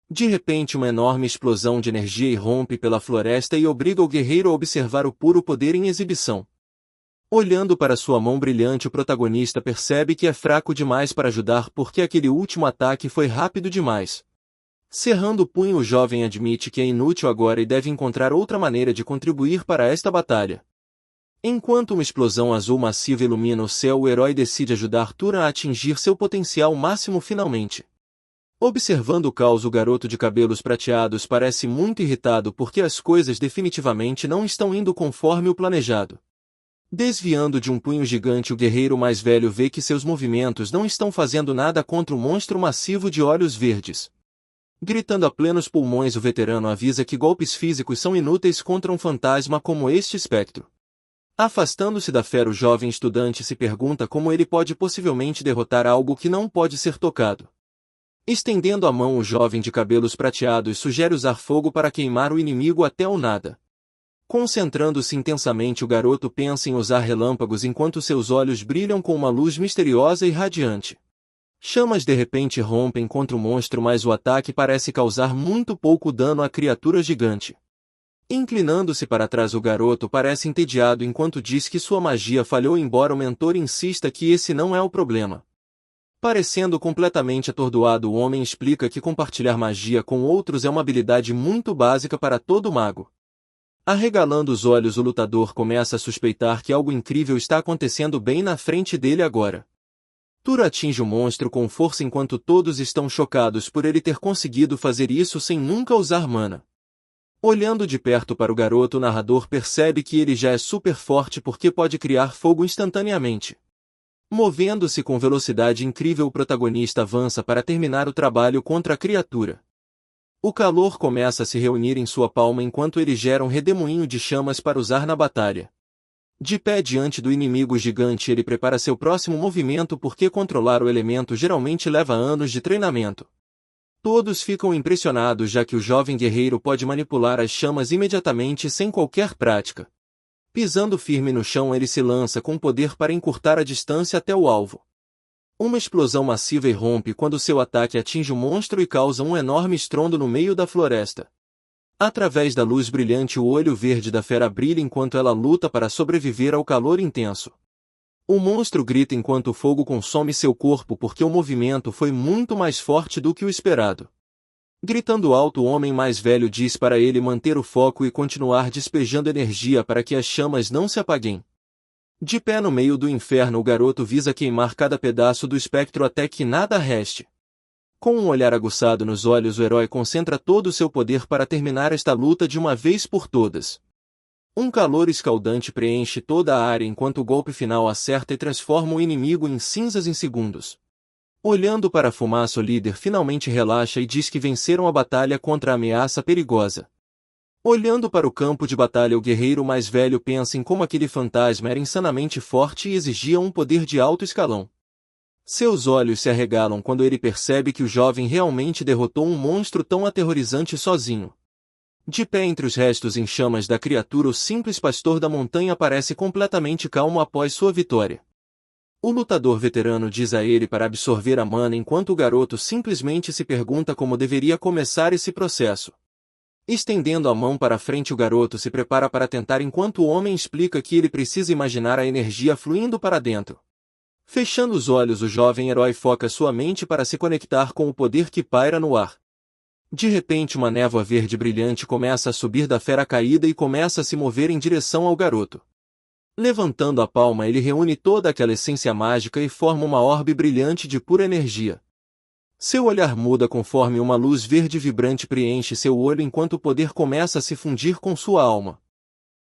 De repente, uma enorme explosão de energia irrompe pela floresta e obriga o guerreiro a observar o puro poder em exibição. Olhando para sua mão brilhante, o protagonista percebe que é fraco demais para ajudar porque aquele último ataque foi rápido demais. Cerrando o punho, o jovem admite que é inútil agora e deve encontrar outra maneira de contribuir para esta batalha. Enquanto uma explosão azul massiva ilumina o céu, o herói decide ajudar Turan a atingir seu potencial máximo finalmente. Observando o caos, o garoto de cabelos prateados parece muito irritado porque as coisas definitivamente não estão indo conforme o planejado. Desviando de um punho gigante, o guerreiro mais velho vê que seus movimentos não estão fazendo nada contra o monstro massivo de olhos verdes. Gritando a plenos pulmões, o veterano avisa que golpes físicos são inúteis contra um fantasma como este espectro. Afastando-se da fera, o jovem estudante se pergunta como ele pode possivelmente derrotar algo que não pode ser tocado. Estendendo a mão, o jovem de cabelos prateados sugere usar fogo para queimar o inimigo até o nada. Concentrando-se intensamente, o garoto pensa em usar relâmpagos enquanto seus olhos brilham com uma luz misteriosa e radiante. Chamas de repente rompem contra o monstro, mas o ataque parece causar muito pouco dano à criatura gigante. Inclinando-se para trás, o garoto parece entediado enquanto diz que sua magia falhou, embora o mentor insista que esse não é o problema. Parecendo completamente atordoado, o homem explica que compartilhar magia com outros é uma habilidade muito básica para todo mago. Arregalando os olhos, o lutador começa a suspeitar que algo incrível está acontecendo bem na frente dele agora. Turan atinge o monstro com força enquanto todos estão chocados por ele ter conseguido fazer isso sem nunca usar mana. Olhando de perto para o garoto, o narrador percebe que ele já é super forte porque pode criar fogo instantaneamente. Movendo-se com velocidade incrível, o protagonista avança para terminar o trabalho contra a criatura. O calor começa a se reunir em sua palma enquanto ele gera um redemoinho de chamas para usar na batalha. De pé diante do inimigo gigante, ele prepara seu próximo movimento porque controlar o elemento geralmente leva anos de treinamento. Todos ficam impressionados já que o jovem guerreiro pode manipular as chamas imediatamente sem qualquer prática. Pisando firme no chão, ele se lança com poder para encurtar a distância até o alvo. Uma explosão massiva irrompe quando seu ataque atinge o monstro e causa um enorme estrondo no meio da floresta. Através da luz brilhante, o olho verde da fera brilha enquanto ela luta para sobreviver ao calor intenso. O monstro grita enquanto o fogo consome seu corpo porque o movimento foi muito mais forte do que o esperado. Gritando alto, o homem mais velho diz para ele manter o foco e continuar despejando energia para que as chamas não se apaguem. De pé no meio do inferno, o garoto visa queimar cada pedaço do espectro até que nada reste. Com um olhar aguçado nos olhos, o herói concentra todo o seu poder para terminar esta luta de uma vez por todas. Um calor escaldante preenche toda a área enquanto o golpe final acerta e transforma o inimigo em cinzas em segundos. Olhando para a fumaça, o líder finalmente relaxa e diz que venceram a batalha contra a ameaça perigosa. Olhando para o campo de batalha, o guerreiro mais velho pensa em como aquele fantasma era insanamente forte e exigia um poder de alto escalão. Seus olhos se arregalam quando ele percebe que o jovem realmente derrotou um monstro tão aterrorizante sozinho. De pé entre os restos em chamas da criatura, o simples pastor da montanha parece completamente calmo após sua vitória. O lutador veterano diz a ele para absorver a mana enquanto o garoto simplesmente se pergunta como deveria começar esse processo. Estendendo a mão para frente, o garoto se prepara para tentar enquanto o homem explica que ele precisa imaginar a energia fluindo para dentro. Fechando os olhos, o jovem herói foca sua mente para se conectar com o poder que paira no ar. De repente, uma névoa verde brilhante começa a subir da fera caída e começa a se mover em direção ao garoto. Levantando a palma, ele reúne toda aquela essência mágica e forma uma orbe brilhante de pura energia. Seu olhar muda conforme uma luz verde vibrante preenche seu olho enquanto o poder começa a se fundir com sua alma.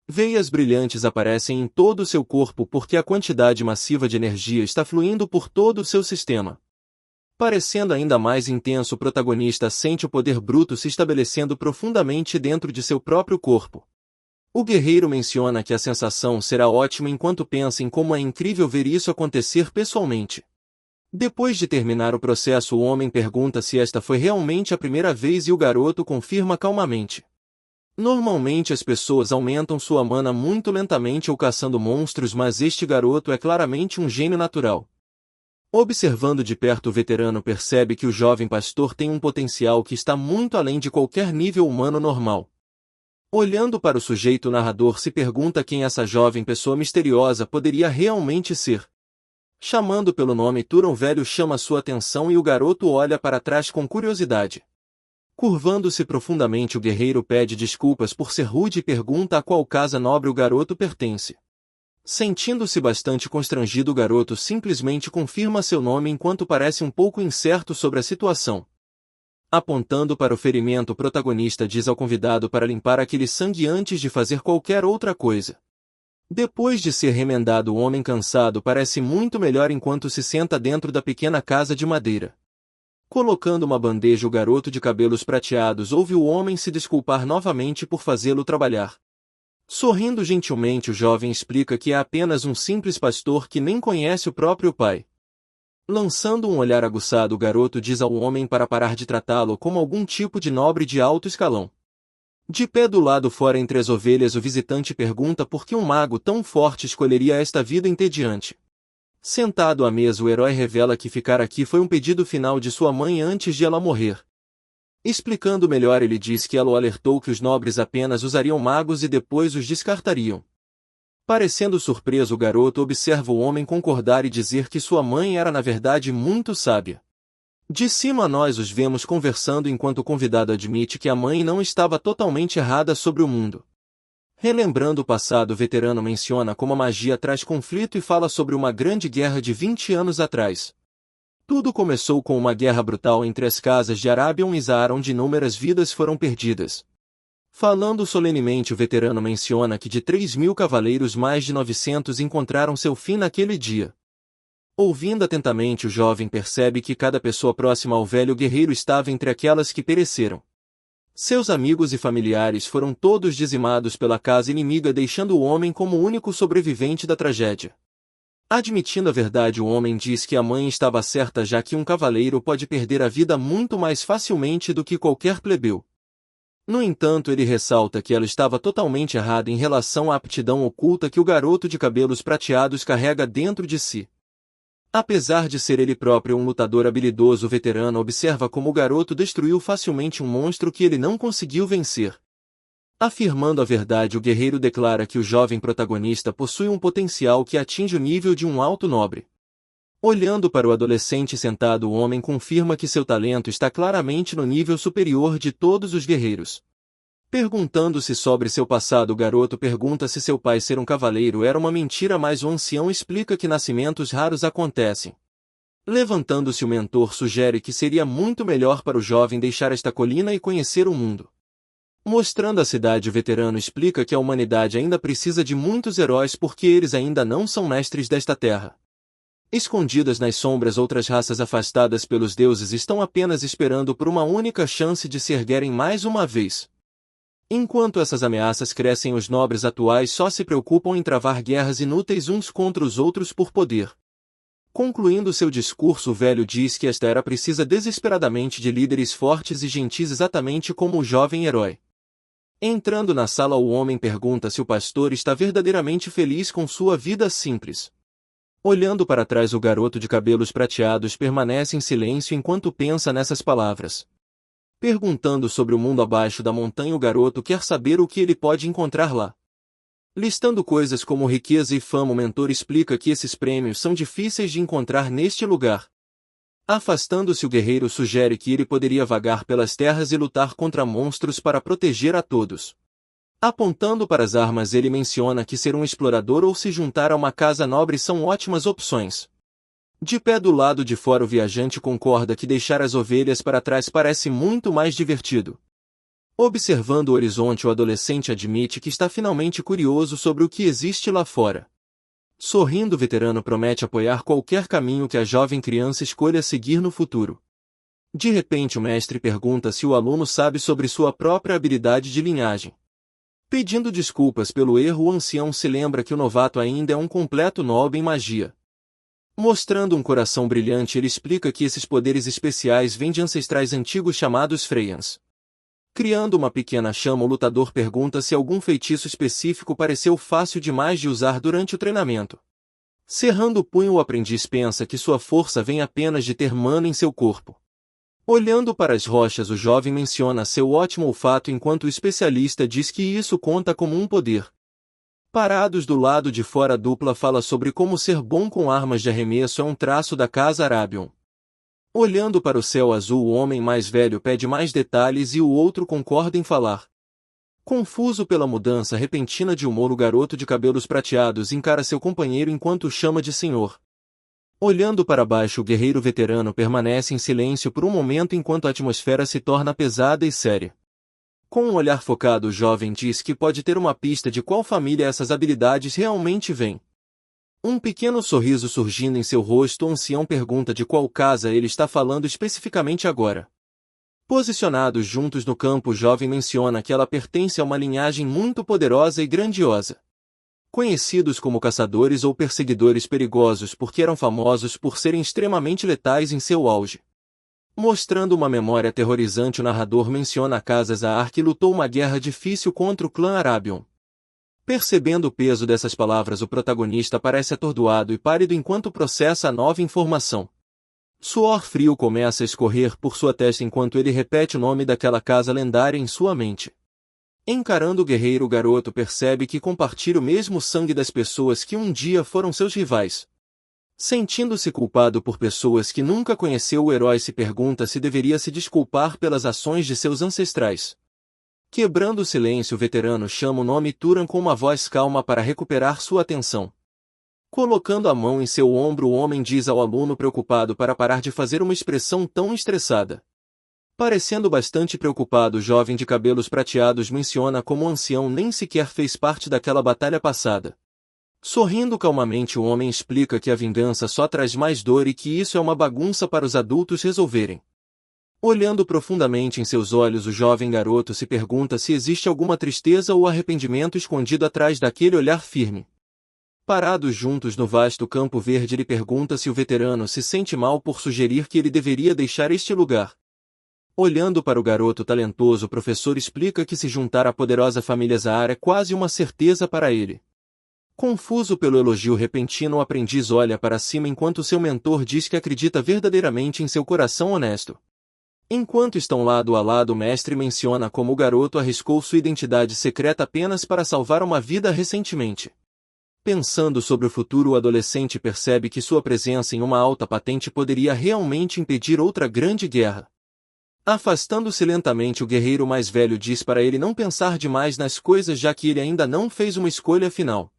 Veias brilhantes aparecem em todo o seu corpo porque a quantidade massiva de energia está fluindo por todo o seu sistema. Parecendo ainda mais intenso, o protagonista sente o poder bruto se estabelecendo profundamente dentro de seu próprio corpo. O guerreiro menciona que a sensação será ótima enquanto pensa em como é incrível ver isso acontecer pessoalmente. Depois de terminar o processo, o homem pergunta se esta foi realmente a primeira vez e o garoto confirma calmamente. Normalmente as pessoas aumentam sua mana muito lentamente ou caçando monstros, mas este garoto é claramente um gênio natural. Observando de perto, o veterano percebe que o jovem pastor tem um potencial que está muito além de qualquer nível humano normal. Olhando para o sujeito, o narrador se pergunta quem essa jovem pessoa misteriosa poderia realmente ser. Chamando pelo nome, Turon, o velho chama sua atenção e o garoto olha para trás com curiosidade. Curvando-se profundamente, o guerreiro pede desculpas por ser rude e pergunta a qual casa nobre o garoto pertence. Sentindo-se bastante constrangido, o garoto simplesmente confirma seu nome enquanto parece um pouco incerto sobre a situação. Apontando para o ferimento, o protagonista diz ao convidado para limpar aquele sangue antes de fazer qualquer outra coisa. Depois de ser remendado, o homem cansado parece muito melhor enquanto se senta dentro da pequena casa de madeira. Colocando uma bandeja, o garoto de cabelos prateados ouve o homem se desculpar novamente por fazê-lo trabalhar. Sorrindo gentilmente, o jovem explica que é apenas um simples pastor que nem conhece o próprio pai. Lançando um olhar aguçado, o garoto diz ao homem para parar de tratá-lo como algum tipo de nobre de alto escalão. De pé do lado fora entre as ovelhas, o visitante pergunta por que um mago tão forte escolheria esta vida entediante. Sentado à mesa, o herói revela que ficar aqui foi um pedido final de sua mãe antes de ela morrer. Explicando melhor, ele diz que ela o alertou que os nobres apenas usariam magos e depois os descartariam. Parecendo surpreso, o garoto observa o homem concordar e dizer que sua mãe era na verdade muito sábia. De cima nós os vemos conversando enquanto o convidado admite que a mãe não estava totalmente errada sobre o mundo. Relembrando o passado, o veterano menciona como a magia traz conflito e fala sobre uma grande guerra de 20 anos atrás. Tudo começou com uma guerra brutal entre as casas de Arábion e Zahar, onde inúmeras vidas foram perdidas. Falando solenemente, o veterano menciona que de 3.000 cavaleiros mais de 900 encontraram seu fim naquele dia. Ouvindo atentamente, o jovem percebe que cada pessoa próxima ao velho guerreiro estava entre aquelas que pereceram. Seus amigos e familiares foram todos dizimados pela casa inimiga, deixando o homem como o único sobrevivente da tragédia. Admitindo a verdade, o homem diz que a mãe estava certa, já que um cavaleiro pode perder a vida muito mais facilmente do que qualquer plebeu. No entanto, ele ressalta que ela estava totalmente errada em relação à aptidão oculta que o garoto de cabelos prateados carrega dentro de si. Apesar de ser ele próprio um lutador habilidoso, o veterano observa como o garoto destruiu facilmente um monstro que ele não conseguiu vencer. Afirmando a verdade, o guerreiro declara que o jovem protagonista possui um potencial que atinge o nível de um alto nobre. Olhando para o adolescente sentado, o homem confirma que seu talento está claramente no nível superior de todos os guerreiros. Perguntando-se sobre seu passado, o garoto pergunta se seu pai ser um cavaleiro era uma mentira, mas o ancião explica que nascimentos raros acontecem. Levantando-se, o mentor sugere que seria muito melhor para o jovem deixar esta colina e conhecer o mundo. Mostrando a cidade, o veterano explica que a humanidade ainda precisa de muitos heróis porque eles ainda não são mestres desta terra. Escondidas nas sombras, outras raças afastadas pelos deuses estão apenas esperando por uma única chance de se erguerem mais uma vez. Enquanto essas ameaças crescem, os nobres atuais só se preocupam em travar guerras inúteis uns contra os outros por poder. Concluindo seu discurso, o velho diz que esta era precisa desesperadamente de líderes fortes e gentis, exatamente como o jovem herói. Entrando na sala, o homem pergunta se o pastor está verdadeiramente feliz com sua vida simples. Olhando para trás, o garoto de cabelos prateados permanece em silêncio enquanto pensa nessas palavras. Perguntando sobre o mundo abaixo da montanha, o garoto quer saber o que ele pode encontrar lá. Listando coisas como riqueza e fama, o mentor explica que esses prêmios são difíceis de encontrar neste lugar. Afastando-se, o guerreiro sugere que ele poderia vagar pelas terras e lutar contra monstros para proteger a todos. Apontando para as armas, ele menciona que ser um explorador ou se juntar a uma casa nobre são ótimas opções. De pé do lado de fora, o viajante concorda que deixar as ovelhas para trás parece muito mais divertido. Observando o horizonte, o adolescente admite que está finalmente curioso sobre o que existe lá fora. Sorrindo, o veterano promete apoiar qualquer caminho que a jovem criança escolha seguir no futuro. De repente, o mestre pergunta se o aluno sabe sobre sua própria habilidade de linhagem. Pedindo desculpas pelo erro, o ancião se lembra que o novato ainda é um completo noob em magia. Mostrando um coração brilhante, ele explica que esses poderes especiais vêm de ancestrais antigos chamados Freyans. Criando uma pequena chama, o lutador pergunta se algum feitiço específico pareceu fácil demais de usar durante o treinamento. Cerrando o punho, o aprendiz pensa que sua força vem apenas de ter mana em seu corpo. Olhando para as rochas, o jovem menciona seu ótimo olfato enquanto o especialista diz que isso conta como um poder. Parados do lado de fora, a dupla fala sobre como ser bom com armas de arremesso é um traço da casa Arabion. Olhando para o céu azul, o homem mais velho pede mais detalhes e o outro concorda em falar. Confuso pela mudança repentina de humor, o garoto de cabelos prateados encara seu companheiro enquanto o chama de senhor. Olhando para baixo, o guerreiro veterano permanece em silêncio por um momento enquanto a atmosfera se torna pesada e séria. Com um olhar focado, o jovem diz que pode ter uma pista de qual família essas habilidades realmente vêm. Um pequeno sorriso surgindo em seu rosto, o ancião pergunta de qual casa ele está falando especificamente agora. Posicionados juntos no campo, o jovem menciona que ela pertence a uma linhagem muito poderosa e grandiosa. Conhecidos como caçadores ou perseguidores perigosos porque eram famosos por serem extremamente letais em seu auge. Mostrando uma memória aterrorizante, o narrador menciona a casa Zahar, que lutou uma guerra difícil contra o clã Arabion. Percebendo o peso dessas palavras, o protagonista parece atordoado e pálido enquanto processa a nova informação. Suor frio começa a escorrer por sua testa enquanto ele repete o nome daquela casa lendária em sua mente. Encarando o guerreiro, o garoto percebe que compartilha o mesmo sangue das pessoas que um dia foram seus rivais. Sentindo-se culpado por pessoas que nunca conheceu, o herói se pergunta se deveria se desculpar pelas ações de seus ancestrais. Quebrando o silêncio, o veterano chama o nome Turan com uma voz calma para recuperar sua atenção. Colocando a mão em seu ombro, o homem diz ao aluno preocupado para parar de fazer uma expressão tão estressada. Parecendo bastante preocupado, o jovem de cabelos prateados menciona como o ancião nem sequer fez parte daquela batalha passada. Sorrindo calmamente, o homem explica que a vingança só traz mais dor e que isso é uma bagunça para os adultos resolverem. Olhando profundamente em seus olhos, o jovem garoto se pergunta se existe alguma tristeza ou arrependimento escondido atrás daquele olhar firme. Parados juntos no vasto campo verde, ele pergunta se o veterano se sente mal por sugerir que ele deveria deixar este lugar. Olhando para o garoto talentoso, o professor explica que se juntar à poderosa família Zahar é quase uma certeza para ele. Confuso pelo elogio repentino, o aprendiz olha para cima enquanto seu mentor diz que acredita verdadeiramente em seu coração honesto. Enquanto estão lado a lado, o mestre menciona como o garoto arriscou sua identidade secreta apenas para salvar uma vida recentemente. Pensando sobre o futuro, o adolescente percebe que sua presença em uma alta patente poderia realmente impedir outra grande guerra. Afastando-se lentamente, o guerreiro mais velho diz para ele não pensar demais nas coisas, já que ele ainda não fez uma escolha final.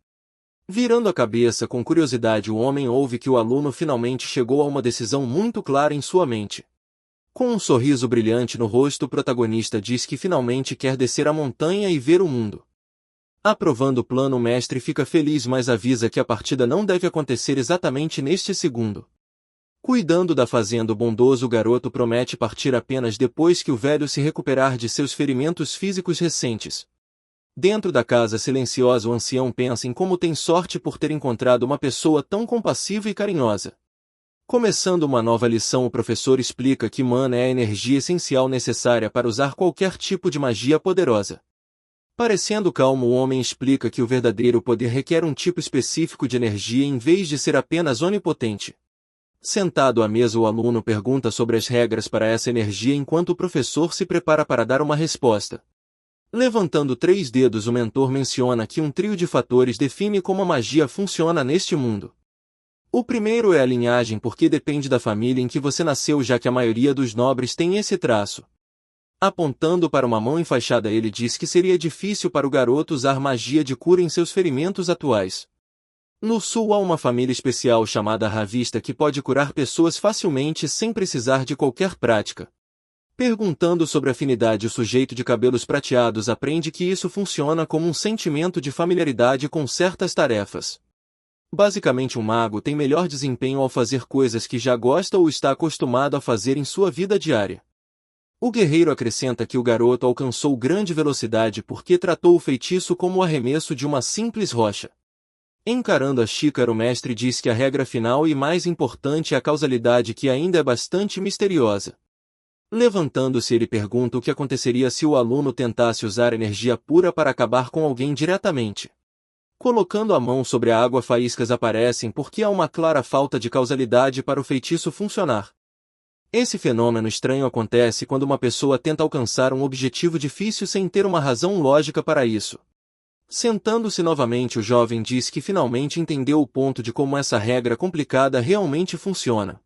Virando a cabeça com curiosidade, o homem ouve que o aluno finalmente chegou a uma decisão muito clara em sua mente. Com um sorriso brilhante no rosto, o protagonista diz que finalmente quer descer a montanha e ver o mundo. Aprovando o plano, o mestre fica feliz, mas avisa que a partida não deve acontecer exatamente neste segundo. Cuidando da fazenda, o bondoso garoto promete partir apenas depois que o velho se recuperar de seus ferimentos físicos recentes. Dentro da casa silenciosa, o ancião pensa em como tem sorte por ter encontrado uma pessoa tão compassiva e carinhosa. Começando uma nova lição, o professor explica que mana é a energia essencial necessária para usar qualquer tipo de magia poderosa. Parecendo calmo, o homem explica que o verdadeiro poder requer um tipo específico de energia em vez de ser apenas onipotente. Sentado à mesa, o aluno pergunta sobre as regras para essa energia enquanto o professor se prepara para dar uma resposta. Levantando 3 dedos, o mentor menciona que um trio de fatores define como a magia funciona neste mundo. O primeiro é a linhagem, porque depende da família em que você nasceu, já que a maioria dos nobres tem esse traço. Apontando para uma mão enfaixada, ele diz que seria difícil para o garoto usar magia de cura em seus ferimentos atuais. No sul há uma família especial chamada Ravista que pode curar pessoas facilmente sem precisar de qualquer prática. Perguntando sobre afinidade, o sujeito de cabelos prateados aprende que isso funciona como um sentimento de familiaridade com certas tarefas. Basicamente, um mago tem melhor desempenho ao fazer coisas que já gosta ou está acostumado a fazer em sua vida diária. O guerreiro acrescenta que o garoto alcançou grande velocidade porque tratou o feitiço como o arremesso de uma simples rocha. Encarando a xícara, o mestre diz que a regra final e mais importante é a causalidade, que ainda é bastante misteriosa. Levantando-se, ele pergunta o que aconteceria se o aluno tentasse usar energia pura para acabar com alguém diretamente. Colocando a mão sobre a água, faíscas aparecem porque há uma clara falta de causalidade para o feitiço funcionar. Esse fenômeno estranho acontece quando uma pessoa tenta alcançar um objetivo difícil sem ter uma razão lógica para isso. Sentando-se novamente, o jovem diz que finalmente entendeu o ponto de como essa regra complicada realmente funciona.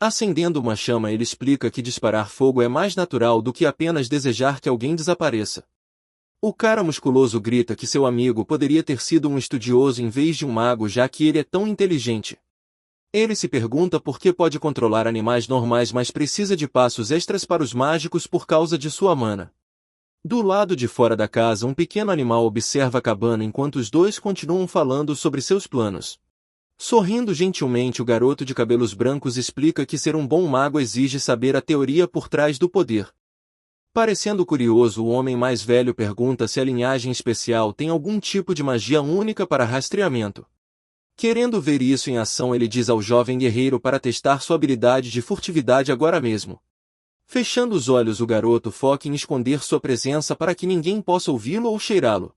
Acendendo uma chama, ele explica que disparar fogo é mais natural do que apenas desejar que alguém desapareça. O cara musculoso grita que seu amigo poderia ter sido um estudioso em vez de um mago, já que ele é tão inteligente. Ele se pergunta por que pode controlar animais normais, mas precisa de passos extras para os mágicos por causa de sua mana. Do lado de fora da casa, um pequeno animal observa a cabana enquanto os dois continuam falando sobre seus planos. Sorrindo gentilmente, o garoto de cabelos brancos explica que ser um bom mago exige saber a teoria por trás do poder. Parecendo curioso, o homem mais velho pergunta se a linhagem especial tem algum tipo de magia única para rastreamento. Querendo ver isso em ação, ele diz ao jovem guerreiro para testar sua habilidade de furtividade agora mesmo. Fechando os olhos, o garoto foca em esconder sua presença para que ninguém possa ouvi-lo ou cheirá-lo.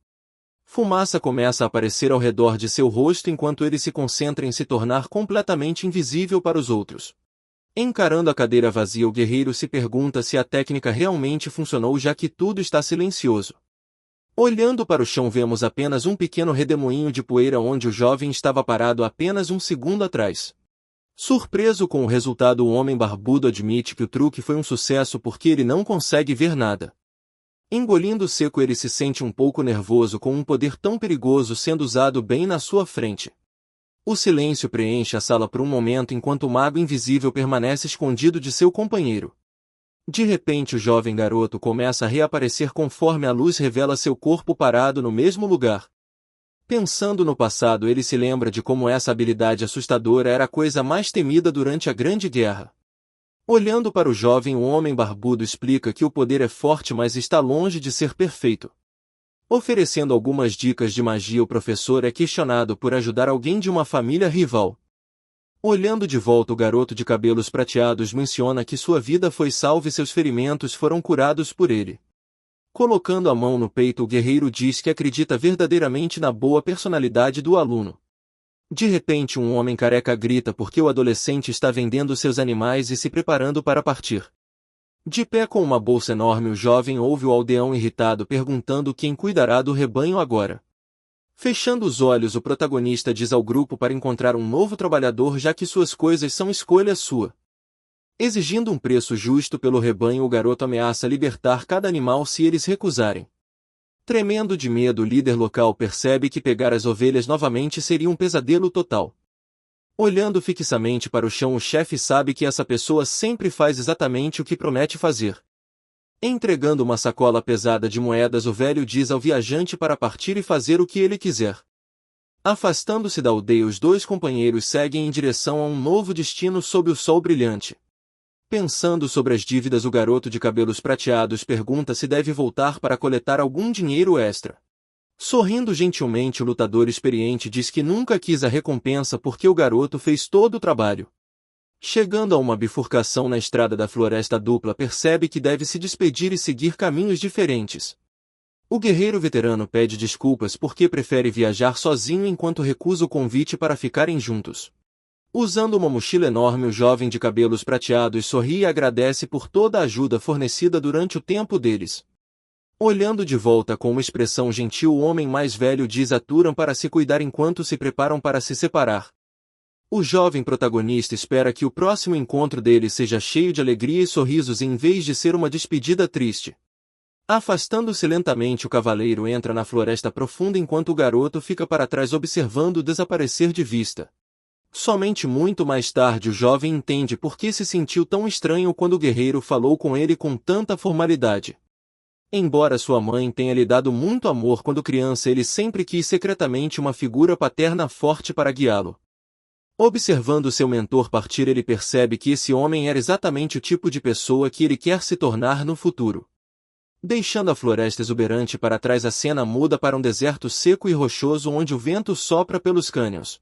Fumaça começa a aparecer ao redor de seu rosto enquanto ele se concentra em se tornar completamente invisível para os outros. Encarando a cadeira vazia, o guerreiro se pergunta se a técnica realmente funcionou, já que tudo está silencioso. Olhando para o chão, vemos apenas um pequeno redemoinho de poeira onde o jovem estava parado apenas um segundo atrás. Surpreso com o resultado, o homem barbudo admite que o truque foi um sucesso porque ele não consegue ver nada. Engolindo seco, ele se sente um pouco nervoso com um poder tão perigoso sendo usado bem na sua frente. O silêncio preenche a sala por um momento enquanto o mago invisível permanece escondido de seu companheiro. De repente o jovem garoto começa a reaparecer conforme a luz revela seu corpo parado no mesmo lugar. Pensando no passado, ele se lembra de como essa habilidade assustadora era a coisa mais temida durante a Grande Guerra. Olhando para o jovem, o homem barbudo explica que o poder é forte, mas está longe de ser perfeito. Oferecendo algumas dicas de magia, o professor é questionado por ajudar alguém de uma família rival. Olhando de volta, o garoto de cabelos prateados menciona que sua vida foi salva e seus ferimentos foram curados por ele. Colocando a mão no peito, o guerreiro diz que acredita verdadeiramente na boa personalidade do aluno. De repente, um homem careca grita porque o adolescente está vendendo seus animais e se preparando para partir. De pé com uma bolsa enorme, o jovem ouve o aldeão irritado perguntando quem cuidará do rebanho agora. Fechando os olhos, o protagonista diz ao grupo para encontrar um novo trabalhador, já que suas coisas são escolha sua. Exigindo um preço justo pelo rebanho, o garoto ameaça libertar cada animal se eles recusarem. Tremendo de medo, o líder local percebe que pegar as ovelhas novamente seria um pesadelo total. Olhando fixamente para o chão, o chefe sabe que essa pessoa sempre faz exatamente o que promete fazer. Entregando uma sacola pesada de moedas, o velho diz ao viajante para partir e fazer o que ele quiser. Afastando-se da aldeia, os dois companheiros seguem em direção a um novo destino sob o sol brilhante. Pensando sobre as dívidas, o garoto de cabelos prateados pergunta se deve voltar para coletar algum dinheiro extra. Sorrindo gentilmente, o lutador experiente diz que nunca quis a recompensa porque o garoto fez todo o trabalho. Chegando a uma bifurcação na estrada da floresta, dupla percebe que deve se despedir e seguir caminhos diferentes. O guerreiro veterano pede desculpas porque prefere viajar sozinho enquanto recusa o convite para ficarem juntos. Usando uma mochila enorme, o jovem de cabelos prateados sorri e agradece por toda a ajuda fornecida durante o tempo deles. Olhando de volta com uma expressão gentil, o homem mais velho diz a Turan para se cuidar enquanto se preparam para se separar. O jovem protagonista espera que o próximo encontro deles seja cheio de alegria e sorrisos em vez de ser uma despedida triste. Afastando-se lentamente, o cavaleiro entra na floresta profunda enquanto o garoto fica para trás observando desaparecer de vista. Somente muito mais tarde o jovem entende por que se sentiu tão estranho quando o guerreiro falou com ele com tanta formalidade. Embora sua mãe tenha lhe dado muito amor quando criança, ele sempre quis secretamente uma figura paterna forte para guiá-lo. Observando seu mentor partir, ele percebe que esse homem era exatamente o tipo de pessoa que ele quer se tornar no futuro. Deixando a floresta exuberante para trás, a cena muda para um deserto seco e rochoso onde o vento sopra pelos cânions.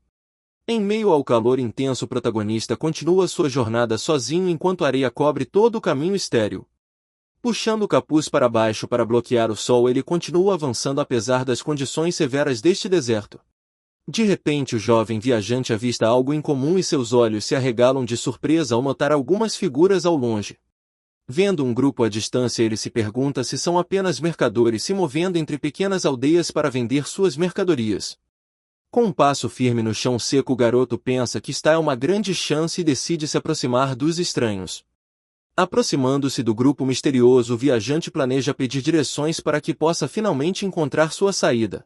Em meio ao calor intenso, o protagonista continua sua jornada sozinho enquanto a areia cobre todo o caminho estéril. Puxando o capuz para baixo para bloquear o sol, ele continua avançando apesar das condições severas deste deserto. De repente, o jovem viajante avista algo incomum e seus olhos se arregalam de surpresa ao notar algumas figuras ao longe. Vendo um grupo à distância, ele se pergunta se são apenas mercadores se movendo entre pequenas aldeias para vender suas mercadorias. Com um passo firme no chão seco, o garoto pensa que está a uma grande chance e decide se aproximar dos estranhos. Aproximando-se do grupo misterioso, o viajante planeja pedir direções para que possa finalmente encontrar sua saída.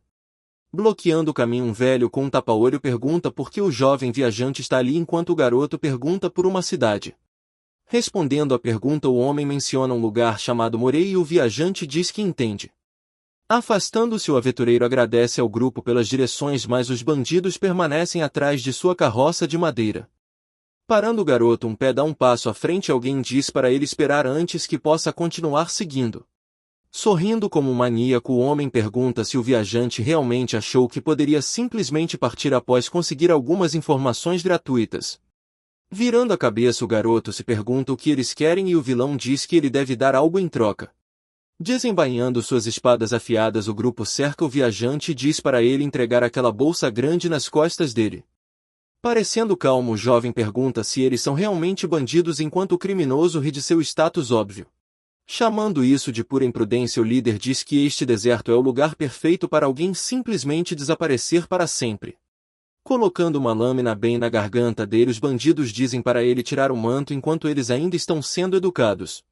Bloqueando o caminho, um velho com um tapa-olho pergunta por que o jovem viajante está ali enquanto o garoto pergunta por uma cidade. Respondendo à pergunta, o homem menciona um lugar chamado Morei e o viajante diz que entende. Afastando-se, o aventureiro agradece ao grupo pelas direções, mas os bandidos permanecem atrás de sua carroça de madeira. Parando, o garoto um pé dá um passo à frente e alguém diz para ele esperar antes que possa continuar seguindo. Sorrindo como um maníaco, o homem pergunta se o viajante realmente achou que poderia simplesmente partir após conseguir algumas informações gratuitas. Virando a cabeça, o garoto se pergunta o que eles querem e o vilão diz que ele deve dar algo em troca. Desembainhando suas espadas afiadas, o grupo cerca o viajante e diz para ele entregar aquela bolsa grande nas costas dele. Parecendo calmo, o jovem pergunta se eles são realmente bandidos enquanto o criminoso ri de seu status óbvio. Chamando isso de pura imprudência, o líder diz que este deserto é o lugar perfeito para alguém simplesmente desaparecer para sempre. Colocando uma lâmina bem na garganta dele, os bandidos dizem para ele tirar o manto enquanto eles ainda estão sendo educados.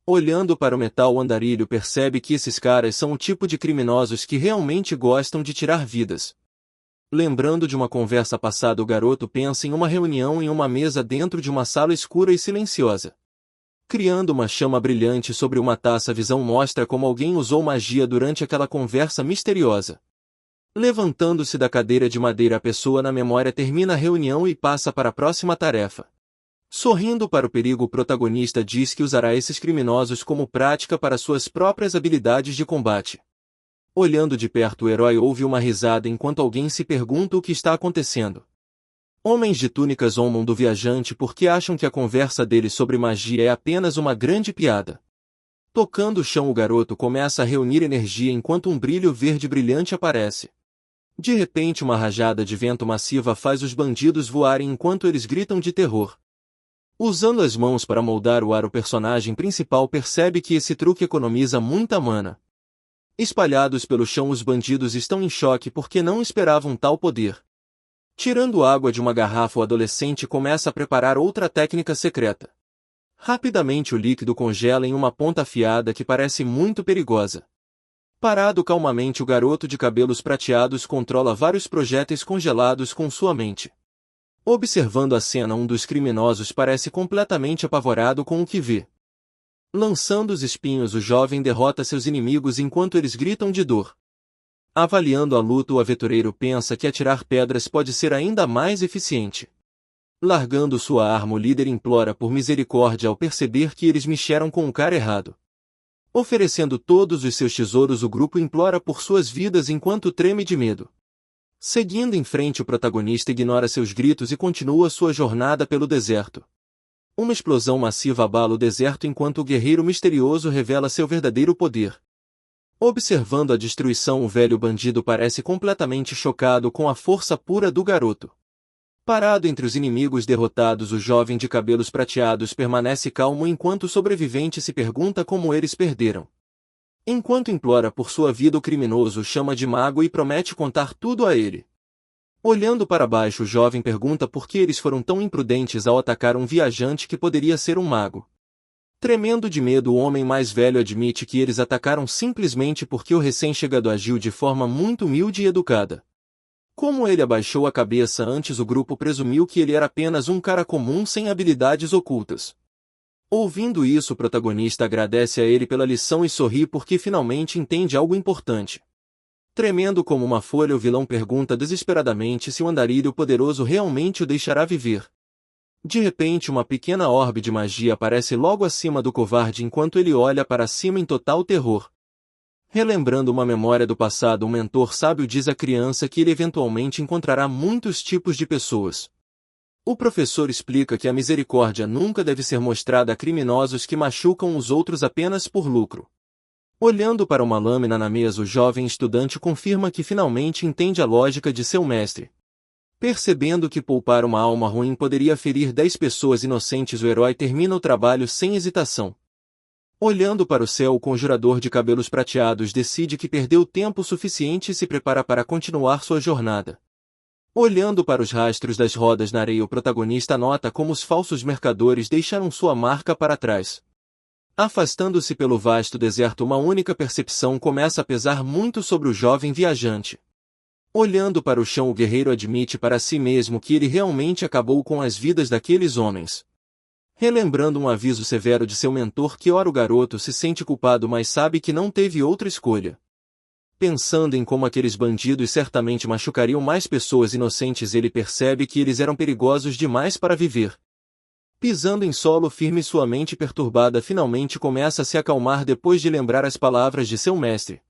Olhando para o metal andarilho, percebe que esses caras são o tipo de criminosos que realmente gostam de tirar vidas. Lembrando de uma conversa passada, o garoto pensa em uma reunião em uma mesa dentro de uma sala escura e silenciosa. criando uma chama brilhante sobre uma taça. A visão mostra como alguém usou magia durante aquela conversa misteriosa. Levantando-se da cadeira de madeira, a pessoa na memória termina a reunião e passa para a próxima tarefa. Sorrindo para o perigo, o protagonista diz que usará esses criminosos como prática para suas próprias habilidades de combate. Olhando de perto, o herói ouve uma risada enquanto alguém se pergunta o que está acontecendo. Homens de túnicas zombam do viajante porque acham que a conversa dele sobre magia é apenas uma grande piada. Tocando o chão, o garoto começa a reunir energia enquanto um brilho verde brilhante aparece. De repente, uma rajada de vento massiva faz os bandidos voarem enquanto eles gritam de terror. Usando as mãos para moldar o ar, o personagem principal percebe que esse truque economiza muita mana. Espalhados pelo chão, os bandidos estão em choque porque não esperavam tal poder. Tirando água de uma garrafa, o adolescente começa a preparar outra técnica secreta. Rapidamente o líquido congela em uma ponta afiada que parece muito perigosa. Parado calmamente, o garoto de cabelos prateados controla vários projéteis congelados com sua mente. Observando a cena, um dos criminosos parece completamente apavorado com o que vê. Lançando os espinhos, o jovem derrota seus inimigos enquanto eles gritam de dor. Avaliando a luta, o aventureiro pensa que atirar pedras pode ser ainda mais eficiente. Largando sua arma, o líder implora por misericórdia ao perceber que eles mexeram com o cara errado. Oferecendo todos os seus tesouros, o grupo implora por suas vidas enquanto treme de medo. Seguindo em frente, o protagonista ignora seus gritos e continua sua jornada pelo deserto. Uma explosão massiva abala o deserto enquanto o guerreiro misterioso revela seu verdadeiro poder. Observando a destruição, o velho bandido parece completamente chocado com a força pura do garoto. Parado entre os inimigos derrotados, o jovem de cabelos prateados permanece calmo enquanto o sobrevivente se pergunta como eles perderam. Enquanto implora por sua vida, o criminoso o chama de mago e promete contar tudo a ele. Olhando para baixo, o jovem pergunta por que eles foram tão imprudentes ao atacar um viajante que poderia ser um mago. Tremendo de medo, o homem mais velho admite que eles atacaram simplesmente porque o recém-chegado agiu de forma muito humilde e educada. Como ele abaixou a cabeça antes, o grupo presumiu que ele era apenas um cara comum sem habilidades ocultas. Ouvindo isso, o protagonista agradece a ele pela lição e sorri porque finalmente entende algo importante. Tremendo como uma folha, o vilão pergunta desesperadamente se o andarilho poderoso realmente o deixará viver. De repente, uma pequena orbe de magia aparece logo acima do covarde enquanto ele olha para cima em total terror. Relembrando uma memória do passado, um mentor sábio diz à criança que ele eventualmente encontrará muitos tipos de pessoas. O professor explica que a misericórdia nunca deve ser mostrada a criminosos que machucam os outros apenas por lucro. Olhando para uma lâmina na mesa, o jovem estudante confirma que finalmente entende a lógica de seu mestre. Percebendo que poupar uma alma ruim poderia ferir 10 pessoas inocentes, o herói termina o trabalho sem hesitação. Olhando para o céu, o conjurador de cabelos prateados decide que perdeu tempo suficiente e se prepara para continuar sua jornada. Olhando para os rastros das rodas na areia, o protagonista nota como os falsos mercadores deixaram sua marca para trás. Afastando-se pelo vasto deserto, uma única percepção começa a pesar muito sobre o jovem viajante. Olhando para o chão, o guerreiro admite para si mesmo que ele realmente acabou com as vidas daqueles homens. Relembrando um aviso severo de seu mentor que ora o garoto se sente culpado, mas sabe que não teve outra escolha. Pensando em como aqueles bandidos certamente machucariam mais pessoas inocentes, ele percebe que eles eram perigosos demais para viver. Pisando em solo firme, sua mente perturbada finalmente começa a se acalmar depois de lembrar as palavras de seu mestre.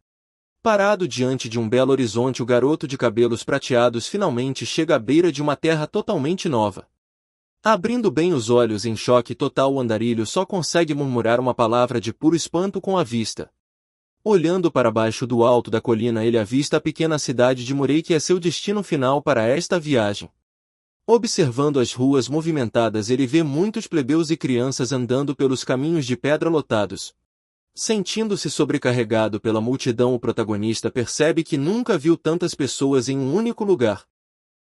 Parado diante de um belo horizonte, o garoto de cabelos prateados finalmente chega à beira de uma terra totalmente nova. Abrindo bem os olhos em choque total, o andarilho só consegue murmurar uma palavra de puro espanto com a vista. Olhando para baixo do alto da colina, ele avista a pequena cidade de Murray, que é seu destino final para esta viagem. Observando as ruas movimentadas, ele vê muitos plebeus e crianças andando pelos caminhos de pedra lotados. Sentindo-se sobrecarregado pela multidão, o protagonista percebe que nunca viu tantas pessoas em um único lugar.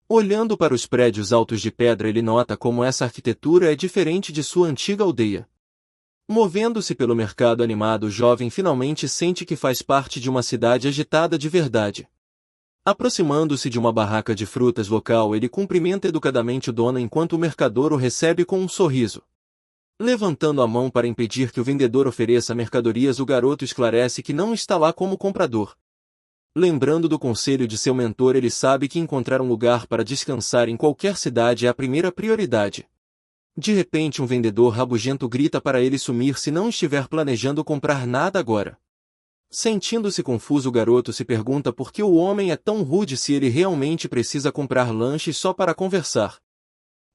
Olhando para os prédios altos de pedra, ele nota como essa arquitetura é diferente de sua antiga aldeia. Movendo-se pelo mercado animado, o jovem finalmente sente que faz parte de uma cidade agitada de verdade. Aproximando-se de uma barraca de frutas local, ele cumprimenta educadamente o dono enquanto o mercador o recebe com um sorriso. Levantando a mão para impedir que o vendedor ofereça mercadorias, o garoto esclarece que não está lá como comprador. Lembrando do conselho de seu mentor, ele sabe que encontrar um lugar para descansar em qualquer cidade é a primeira prioridade. De repente, um vendedor rabugento grita para ele sumir se não estiver planejando comprar nada agora. Sentindo-se confuso, o garoto se pergunta por que o homem é tão rude se ele realmente precisa comprar lanches só para conversar.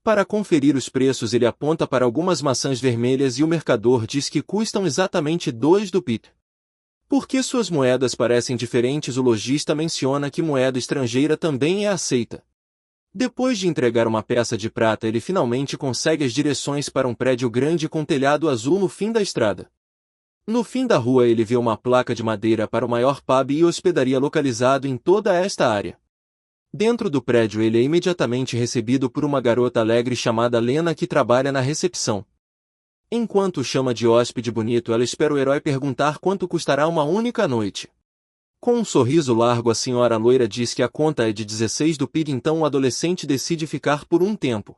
Para conferir os preços, ele aponta para algumas maçãs vermelhas e o mercador diz que custam exatamente 2 do PIT. Por que suas moedas parecem diferentes? O lojista menciona que moeda estrangeira também é aceita. Depois de entregar uma peça de prata, ele finalmente consegue as direções para um prédio grande com telhado azul no fim da estrada. No fim da rua, ele vê uma placa de madeira para o maior pub e hospedaria localizado em toda esta área. Dentro do prédio, ele é imediatamente recebido por uma garota alegre chamada Lena que trabalha na recepção. Enquanto o chama de hóspede bonito, ela espera o herói perguntar quanto custará uma única noite. Com um sorriso largo, a senhora loira diz que a conta é de 16 do PID, então o adolescente decide ficar por um tempo.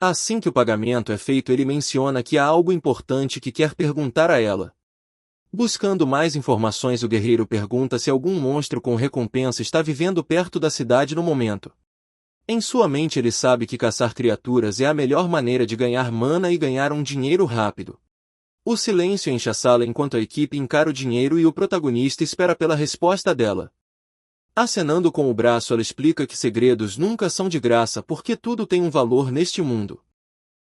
Assim que o pagamento é feito, ele menciona que há algo importante que quer perguntar a ela. Buscando mais informações, o guerreiro pergunta se algum monstro com recompensa está vivendo perto da cidade no momento. Em sua mente, ele sabe que caçar criaturas é a melhor maneira de ganhar mana e ganhar um dinheiro rápido. O silêncio enche a sala enquanto a equipe encara o dinheiro e o protagonista espera pela resposta dela. Acenando com o braço, ela explica que segredos nunca são de graça porque tudo tem um valor neste mundo.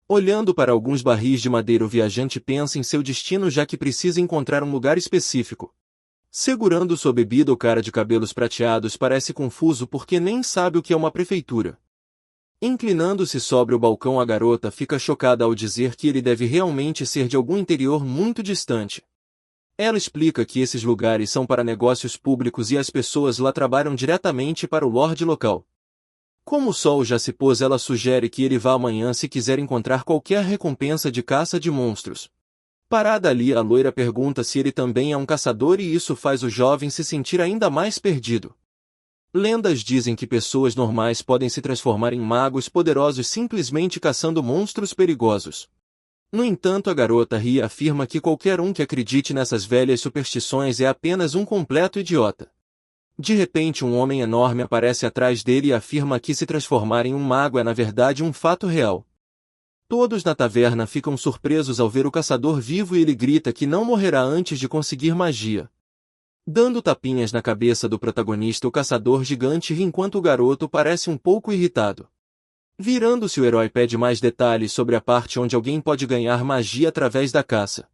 Olhando para alguns barris de madeira, o viajante pensa em seu destino, já que precisa encontrar um lugar específico. Segurando sua bebida, o cara de cabelos prateados parece confuso porque nem sabe o que é uma prefeitura. Inclinando-se sobre o balcão, a garota fica chocada ao dizer que ele deve realmente ser de algum interior muito distante. Ela explica que esses lugares são para negócios públicos e as pessoas lá trabalham diretamente para o lorde local. Como o sol já se pôs, ela sugere que ele vá amanhã se quiser encontrar qualquer recompensa de caça de monstros. Parada ali, a loira pergunta se ele também é um caçador e isso faz o jovem se sentir ainda mais perdido. Lendas dizem que pessoas normais podem se transformar em magos poderosos simplesmente caçando monstros perigosos. No entanto, a garota ri e afirma que qualquer um que acredite nessas velhas superstições é apenas um completo idiota. De repente, um homem enorme aparece atrás dele e afirma que se transformar em um mago é na verdade um fato real. Todos na taverna ficam surpresos ao ver o caçador vivo e ele grita que não morrerá antes de conseguir magia. Dando tapinhas na cabeça do protagonista, o caçador gigante ri enquanto o garoto parece um pouco irritado. Virando-se, o herói pede mais detalhes sobre a parte onde alguém pode ganhar magia através da caça.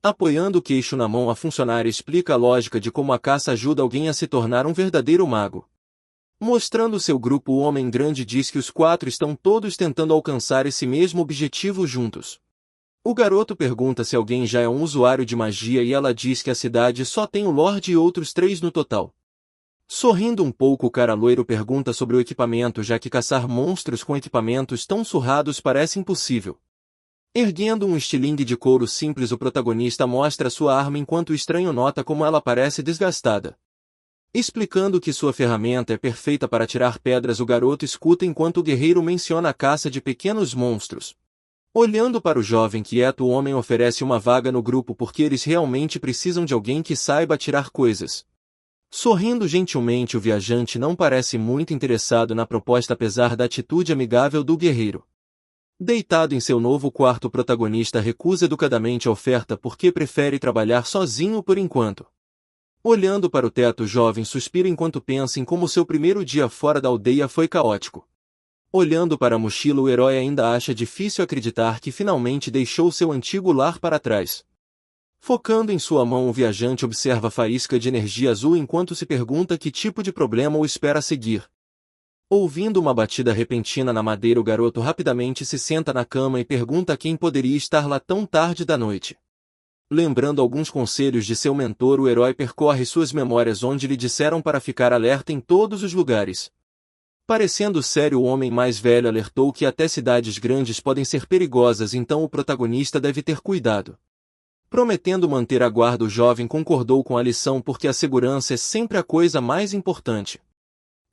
Apoiando o queixo na mão, a funcionária explica a lógica de como a caça ajuda alguém a se tornar um verdadeiro mago. Mostrando seu grupo, o homem grande diz que os 4 estão todos tentando alcançar esse mesmo objetivo juntos. O garoto pergunta se alguém já é um usuário de magia e ela diz que a cidade só tem o Lorde e outros 3 no total. Sorrindo um pouco, o cara loiro pergunta sobre o equipamento, já que caçar monstros com equipamentos tão surrados parece impossível. Erguendo um estilingue de couro simples, o protagonista mostra sua arma enquanto o estranho nota como ela parece desgastada. Explicando que sua ferramenta é perfeita para tirar pedras, o garoto escuta enquanto o guerreiro menciona a caça de pequenos monstros. Olhando para o jovem quieto, o homem oferece uma vaga no grupo porque eles realmente precisam de alguém que saiba tirar coisas. Sorrindo gentilmente, o viajante não parece muito interessado na proposta apesar da atitude amigável do guerreiro. Deitado em seu novo quarto, o protagonista recusa educadamente a oferta porque prefere trabalhar sozinho por enquanto. Olhando para o teto, o jovem suspira enquanto pensa em como seu primeiro dia fora da aldeia foi caótico. Olhando para a mochila, o herói ainda acha difícil acreditar que finalmente deixou seu antigo lar para trás. Focando em sua mão, o viajante observa a faísca de energia azul enquanto se pergunta que tipo de problema o espera a seguir. Ouvindo uma batida repentina na madeira, o garoto rapidamente se senta na cama e pergunta quem poderia estar lá tão tarde da noite. Lembrando alguns conselhos de seu mentor, o herói percorre suas memórias onde lhe disseram para ficar alerta em todos os lugares. Parecendo sério, o homem mais velho alertou que até cidades grandes podem ser perigosas, então o protagonista deve ter cuidado. Prometendo manter a guarda, o jovem concordou com a lição porque a segurança é sempre a coisa mais importante.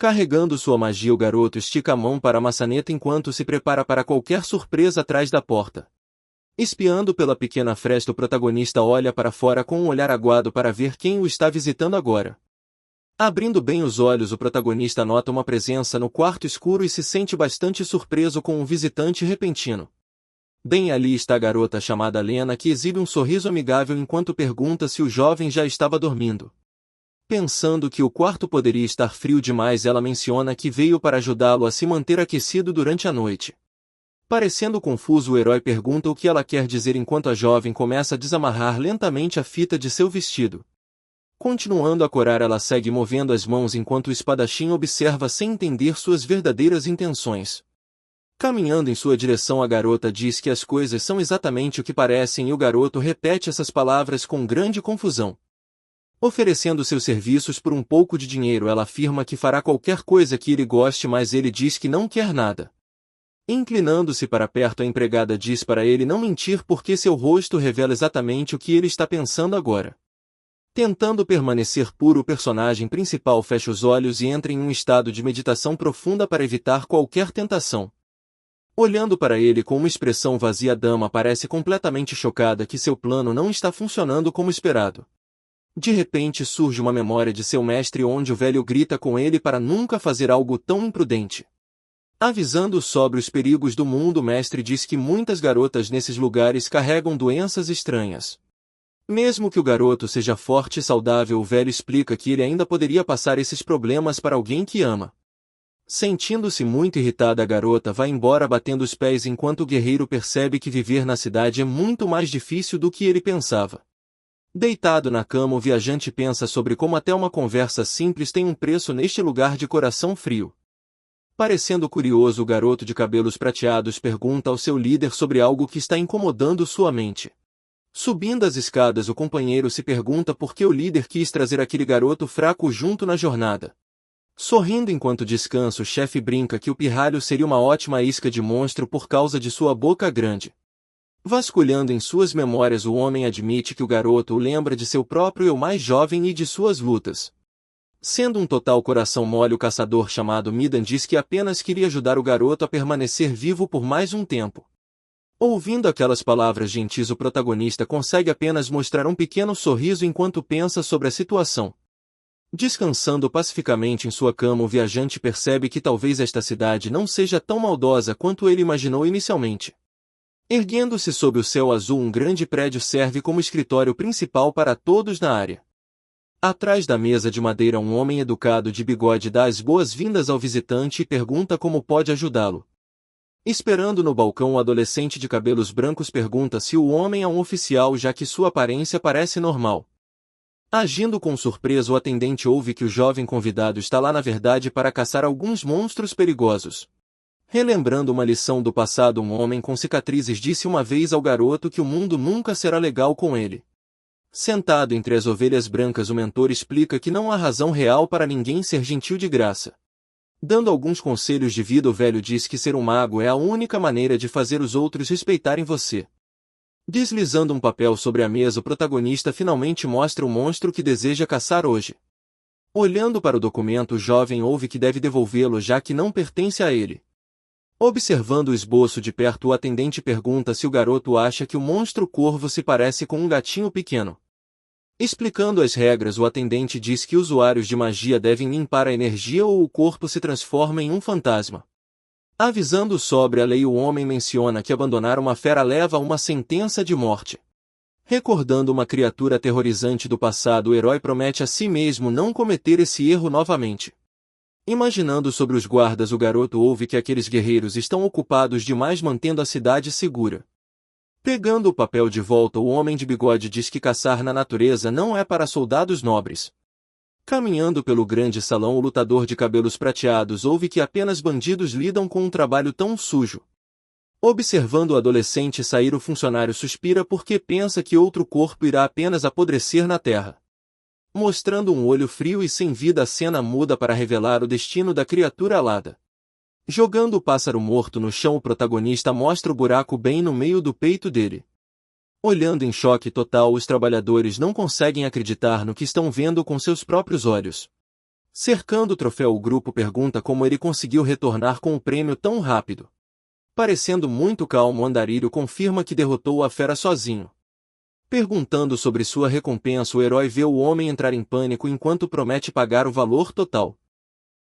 Carregando sua magia, o garoto estica a mão para a maçaneta enquanto se prepara para qualquer surpresa atrás da porta. Espiando pela pequena fresta, o protagonista olha para fora com um olhar aguado para ver quem o está visitando agora. Abrindo bem os olhos, o protagonista nota uma presença no quarto escuro e se sente bastante surpreso com um visitante repentino. Bem ali está a garota chamada Lena, que exibe um sorriso amigável enquanto pergunta se o jovem já estava dormindo. Pensando que o quarto poderia estar frio demais, ela menciona que veio para ajudá-lo a se manter aquecido durante a noite. Parecendo confuso, o herói pergunta o que ela quer dizer enquanto a jovem começa a desamarrar lentamente a fita de seu vestido. Continuando a corar, ela segue movendo as mãos enquanto o espadachim observa sem entender suas verdadeiras intenções. Caminhando em sua direção, a garota diz que as coisas são exatamente o que parecem e o garoto repete essas palavras com grande confusão. Oferecendo seus serviços por um pouco de dinheiro, ela afirma que fará qualquer coisa que ele goste, mas ele diz que não quer nada. Inclinando-se para perto, a empregada diz para ele não mentir porque seu rosto revela exatamente o que ele está pensando agora. Tentando permanecer puro, o personagem principal fecha os olhos e entra em um estado de meditação profunda para evitar qualquer tentação. Olhando para ele com uma expressão vazia, a dama parece completamente chocada que seu plano não está funcionando como esperado. De repente surge uma memória de seu mestre, onde o velho grita com ele para nunca fazer algo tão imprudente. Avisando sobre os perigos do mundo, o mestre diz que muitas garotas nesses lugares carregam doenças estranhas. Mesmo que o garoto seja forte e saudável, o velho explica que ele ainda poderia passar esses problemas para alguém que ama. Sentindo-se muito irritada, a garota vai embora batendo os pés enquanto o guerreiro percebe que viver na cidade é muito mais difícil do que ele pensava. Deitado na cama, o viajante pensa sobre como até uma conversa simples tem um preço neste lugar de coração frio. Parecendo curioso, o garoto de cabelos prateados pergunta ao seu líder sobre algo que está incomodando sua mente. Subindo as escadas, o companheiro se pergunta por que o líder quis trazer aquele garoto fraco junto na jornada. Sorrindo enquanto descansa, o chefe brinca que o pirralho seria uma ótima isca de monstro por causa de sua boca grande. Vasculhando em suas memórias, o homem admite que o garoto o lembra de seu próprio eu mais jovem e de suas lutas. Sendo um total coração mole, o caçador chamado Midan diz que apenas queria ajudar o garoto a permanecer vivo por mais um tempo. Ouvindo aquelas palavras gentis, o protagonista consegue apenas mostrar um pequeno sorriso enquanto pensa sobre a situação. Descansando pacificamente em sua cama, o viajante percebe que talvez esta cidade não seja tão maldosa quanto ele imaginou inicialmente. Erguendo-se sob o céu azul, um grande prédio serve como escritório principal para todos na área. Atrás da mesa de madeira, um homem educado de bigode dá as boas-vindas ao visitante e pergunta como pode ajudá-lo. Esperando no balcão, o adolescente de cabelos brancos pergunta se o homem é um oficial, já que sua aparência parece normal. Agindo com surpresa, o atendente ouve que o jovem convidado está lá na verdade para caçar alguns monstros perigosos. Relembrando uma lição do passado, um homem com cicatrizes disse uma vez ao garoto que o mundo nunca será legal com ele. Sentado entre as ovelhas brancas, o mentor explica que não há razão real para ninguém ser gentil de graça. Dando alguns conselhos de vida, o velho diz que ser um mago é a única maneira de fazer os outros respeitarem você. Deslizando um papel sobre a mesa, o protagonista finalmente mostra o monstro que deseja caçar hoje. Olhando para o documento, o jovem ouve que deve devolvê-lo, já que não pertence a ele. Observando o esboço de perto, o atendente pergunta se o garoto acha que o monstro corvo se parece com um gatinho pequeno. Explicando as regras, o atendente diz que usuários de magia devem limpar a energia ou o corpo se transforma em um fantasma. Avisando sobre a lei, o homem menciona que abandonar uma fera leva a uma sentença de morte. Recordando uma criatura aterrorizante do passado, o herói promete a si mesmo não cometer esse erro novamente. Imaginando sobre os guardas, o garoto ouve que aqueles guerreiros estão ocupados demais mantendo a cidade segura. Pegando o papel de volta, o homem de bigode diz que caçar na natureza não é para soldados nobres. Caminhando pelo grande salão, o lutador de cabelos prateados ouve que apenas bandidos lidam com um trabalho tão sujo. Observando o adolescente sair, o funcionário suspira porque pensa que outro corpo irá apenas apodrecer na terra. Mostrando um olho frio e sem vida, a cena muda para revelar o destino da criatura alada. Jogando o pássaro morto no chão, o protagonista mostra o buraco bem no meio do peito dele. Olhando em choque total, os trabalhadores não conseguem acreditar no que estão vendo com seus próprios olhos. Cercando o troféu, o grupo pergunta como ele conseguiu retornar com o prêmio tão rápido. Parecendo muito calmo, o andarilho confirma que derrotou a fera sozinho. Perguntando sobre sua recompensa, o herói vê o homem entrar em pânico enquanto promete pagar o valor total.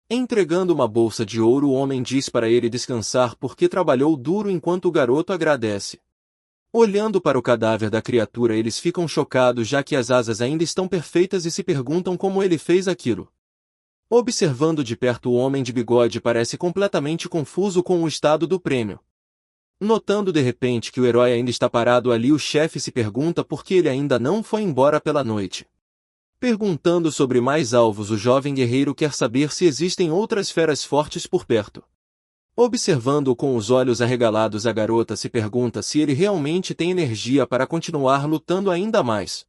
Entregando uma bolsa de ouro, o homem diz para ele descansar porque trabalhou duro enquanto o garoto agradece. Olhando para o cadáver da criatura, eles ficam chocados já que as asas ainda estão perfeitas e se perguntam como ele fez aquilo. Observando de perto, o homem de bigode parece completamente confuso com o estado do prêmio. Notando de repente que o herói ainda está parado ali, o chefe se pergunta por que ele ainda não foi embora pela noite. Perguntando sobre mais alvos, o jovem guerreiro quer saber se existem outras feras fortes por perto. Observando-o com os olhos arregalados, a garota se pergunta se ele realmente tem energia para continuar lutando ainda mais.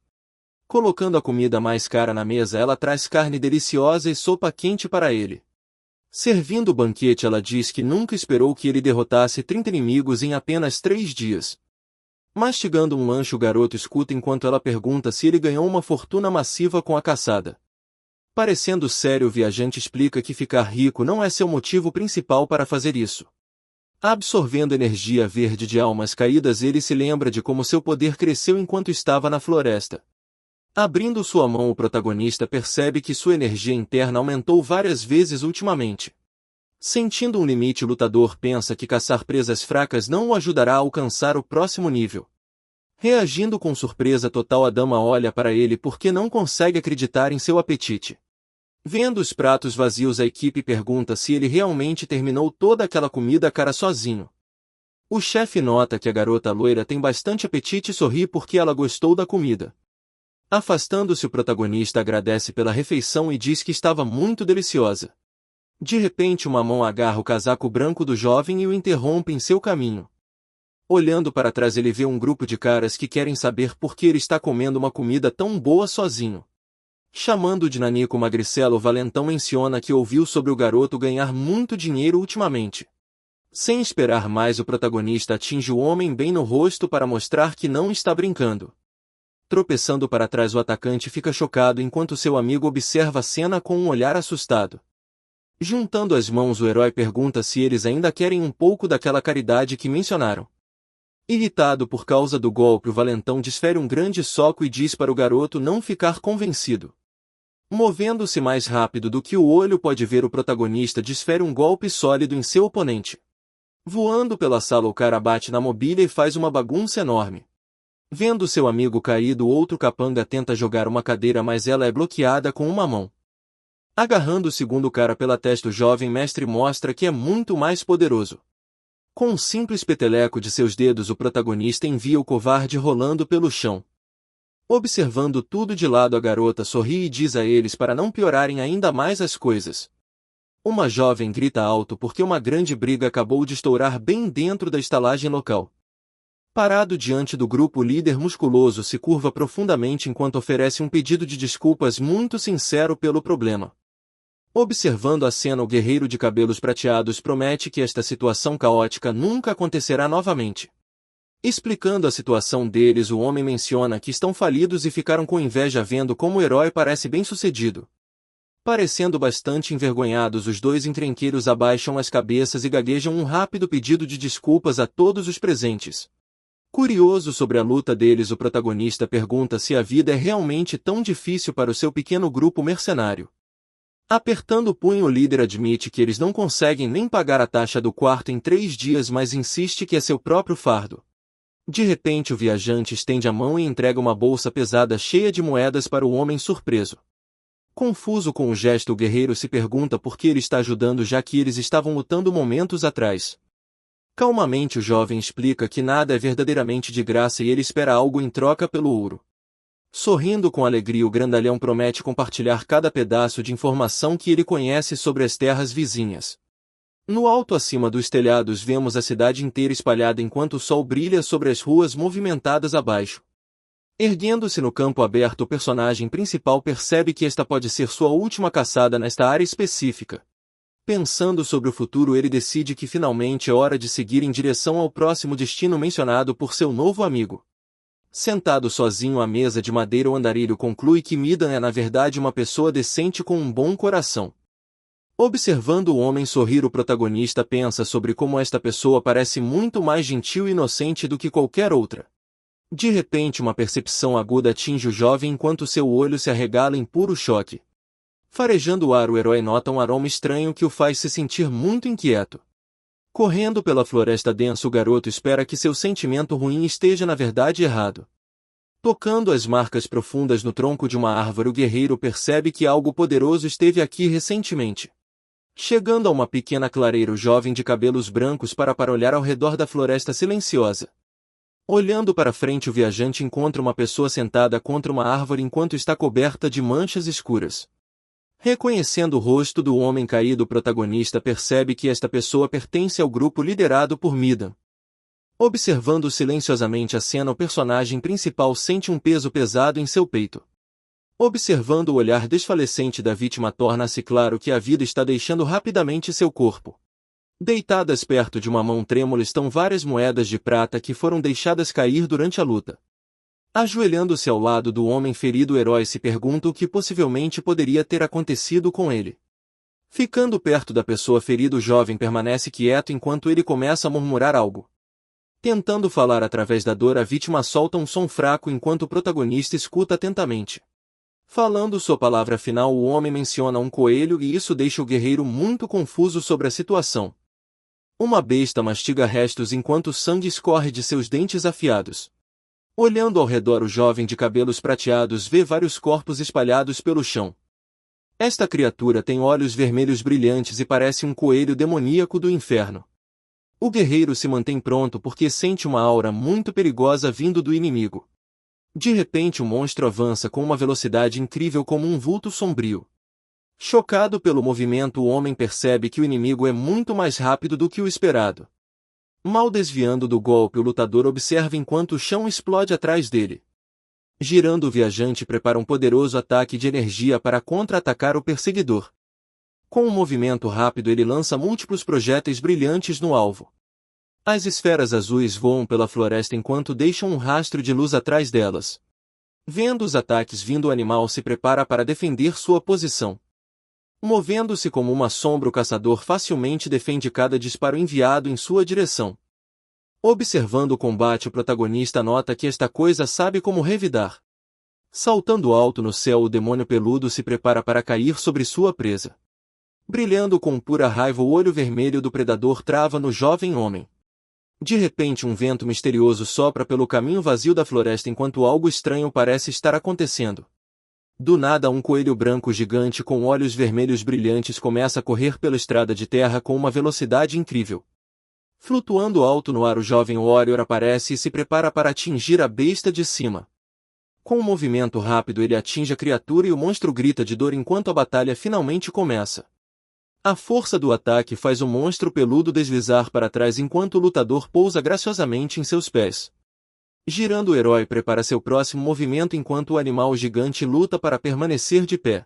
Colocando a comida mais cara na mesa, ela traz carne deliciosa e sopa quente para ele. Servindo o banquete, ela diz que nunca esperou que ele derrotasse 30 inimigos em apenas 3 dias. Mastigando um lanche, o garoto escuta enquanto ela pergunta se ele ganhou uma fortuna massiva com a caçada. Parecendo sério, o viajante explica que ficar rico não é seu motivo principal para fazer isso. Absorvendo energia verde de almas caídas, ele se lembra de como seu poder cresceu enquanto estava na floresta. Abrindo sua mão, o protagonista percebe que sua energia interna aumentou várias vezes ultimamente. Sentindo um limite, o lutador pensa que caçar presas fracas não o ajudará a alcançar o próximo nível. Reagindo com surpresa total, a dama olha para ele porque não consegue acreditar em seu apetite. Vendo os pratos vazios, a equipe pergunta se ele realmente terminou toda aquela comida cara sozinho. O chefe nota que a garota loira tem bastante apetite e sorri porque ela gostou da comida. Afastando-se, o protagonista agradece pela refeição e diz que estava muito deliciosa. De repente, uma mão agarra o casaco branco do jovem e o interrompe em seu caminho. Olhando para trás, ele vê um grupo de caras que querem saber por que ele está comendo uma comida tão boa sozinho. Chamando de Nanico Magricelo, o valentão menciona que ouviu sobre o garoto ganhar muito dinheiro ultimamente. Sem esperar mais, o protagonista atinge o homem bem no rosto para mostrar que não está brincando. Tropeçando para trás, o atacante fica chocado enquanto seu amigo observa a cena com um olhar assustado. Juntando as mãos, o herói pergunta se eles ainda querem um pouco daquela caridade que mencionaram. Irritado por causa do golpe, o valentão desfere um grande soco e diz para o garoto não ficar convencido. Movendo-se mais rápido do que o olho pode ver, o protagonista desfere um golpe sólido em seu oponente. Voando pela sala, o cara bate na mobília e faz uma bagunça enorme. Vendo seu amigo caído, o outro capanga tenta jogar uma cadeira, mas ela é bloqueada com uma mão. Agarrando o segundo cara pela testa, o jovem mestre mostra que é muito mais poderoso. Com um simples peteleco de seus dedos, o protagonista envia o covarde rolando pelo chão. Observando tudo de lado, a garota sorri e diz a eles para não piorarem ainda mais as coisas. Uma jovem grita alto porque uma grande briga acabou de estourar bem dentro da estalagem local. Parado diante do grupo, o líder musculoso se curva profundamente enquanto oferece um pedido de desculpas muito sincero pelo problema. Observando a cena, o guerreiro de cabelos prateados promete que esta situação caótica nunca acontecerá novamente. Explicando a situação deles, o homem menciona que estão falidos e ficaram com inveja vendo como o herói parece bem-sucedido. Parecendo bastante envergonhados, os dois encrenqueiros abaixam as cabeças e gaguejam um rápido pedido de desculpas a todos os presentes. Curioso sobre a luta deles, o protagonista pergunta se a vida é realmente tão difícil para o seu pequeno grupo mercenário. Apertando o punho, o líder admite que eles não conseguem nem pagar a taxa do quarto em 3 dias, mas insiste que é seu próprio fardo. De repente, o viajante estende a mão e entrega uma bolsa pesada cheia de moedas para o homem surpreso. Confuso com o gesto, o guerreiro se pergunta por que ele está ajudando, já que eles estavam lutando momentos atrás. Calmamente, o jovem explica que nada é verdadeiramente de graça e ele espera algo em troca pelo ouro. Sorrindo com alegria, o grandalhão promete compartilhar cada pedaço de informação que ele conhece sobre as terras vizinhas. No alto acima dos telhados, vemos a cidade inteira espalhada enquanto o sol brilha sobre as ruas movimentadas abaixo. Erguendo-se no campo aberto, o personagem principal percebe que esta pode ser sua última caçada nesta área específica. Pensando sobre o futuro, ele decide que finalmente é hora de seguir em direção ao próximo destino mencionado por seu novo amigo. Sentado sozinho à mesa de madeira, o andarilho conclui que Midan é na verdade uma pessoa decente com um bom coração. Observando o homem sorrir, o protagonista pensa sobre como esta pessoa parece muito mais gentil e inocente do que qualquer outra. De repente, uma percepção aguda atinge o jovem enquanto seu olho se arregala em puro choque. Farejando o ar, o herói nota um aroma estranho que o faz se sentir muito inquieto. Correndo pela floresta densa, o garoto espera que seu sentimento ruim esteja na verdade errado. Tocando as marcas profundas no tronco de uma árvore, o guerreiro percebe que algo poderoso esteve aqui recentemente. Chegando a uma pequena clareira, o jovem de cabelos brancos para olhar ao redor da floresta silenciosa. Olhando para frente, o viajante encontra uma pessoa sentada contra uma árvore enquanto está coberta de manchas escuras. Reconhecendo o rosto do homem caído, o protagonista percebe que esta pessoa pertence ao grupo liderado por Midan. Observando silenciosamente a cena, o personagem principal sente um peso pesado em seu peito. Observando o olhar desfalecente da vítima, torna-se claro que a vida está deixando rapidamente seu corpo. Deitadas perto de uma mão trêmula estão várias moedas de prata que foram deixadas cair durante a luta. Ajoelhando-se ao lado do homem ferido, o herói se pergunta o que possivelmente poderia ter acontecido com ele. Ficando perto da pessoa ferida, o jovem permanece quieto enquanto ele começa a murmurar algo. Tentando falar através da dor, a vítima solta um som fraco enquanto o protagonista escuta atentamente. Falando sua palavra final, o homem menciona um coelho e isso deixa o guerreiro muito confuso sobre a situação. Uma besta mastiga restos enquanto o sangue escorre de seus dentes afiados. Olhando ao redor, o jovem de cabelos prateados vê vários corpos espalhados pelo chão. Esta criatura tem olhos vermelhos brilhantes e parece um coelho demoníaco do inferno. O guerreiro se mantém pronto porque sente uma aura muito perigosa vindo do inimigo. De repente, o monstro avança com uma velocidade incrível como um vulto sombrio. Chocado pelo movimento, o homem percebe que o inimigo é muito mais rápido do que o esperado. Mal desviando do golpe, o lutador observa enquanto o chão explode atrás dele. Girando, o viajante prepara um poderoso ataque de energia para contra-atacar o perseguidor. Com um movimento rápido, ele lança múltiplos projéteis brilhantes no alvo. As esferas azuis voam pela floresta enquanto deixam um rastro de luz atrás delas. Vendo os ataques vindo, o animal se prepara para defender sua posição. Movendo-se como uma sombra, o caçador facilmente defende cada disparo enviado em sua direção. Observando o combate, o protagonista nota que esta coisa sabe como revidar. Saltando alto no céu, o demônio peludo se prepara para cair sobre sua presa. Brilhando com pura raiva, o olho vermelho do predador trava no jovem homem. De repente, um vento misterioso sopra pelo caminho vazio da floresta enquanto algo estranho parece estar acontecendo. Do nada, um coelho branco gigante com olhos vermelhos brilhantes começa a correr pela estrada de terra com uma velocidade incrível. Flutuando alto no ar, o jovem Warrior aparece e se prepara para atingir a besta de cima. Com um movimento rápido, ele atinge a criatura e o monstro grita de dor enquanto a batalha finalmente começa. A força do ataque faz o monstro peludo deslizar para trás enquanto o lutador pousa graciosamente em seus pés. Girando, o herói prepara seu próximo movimento enquanto o animal gigante luta para permanecer de pé.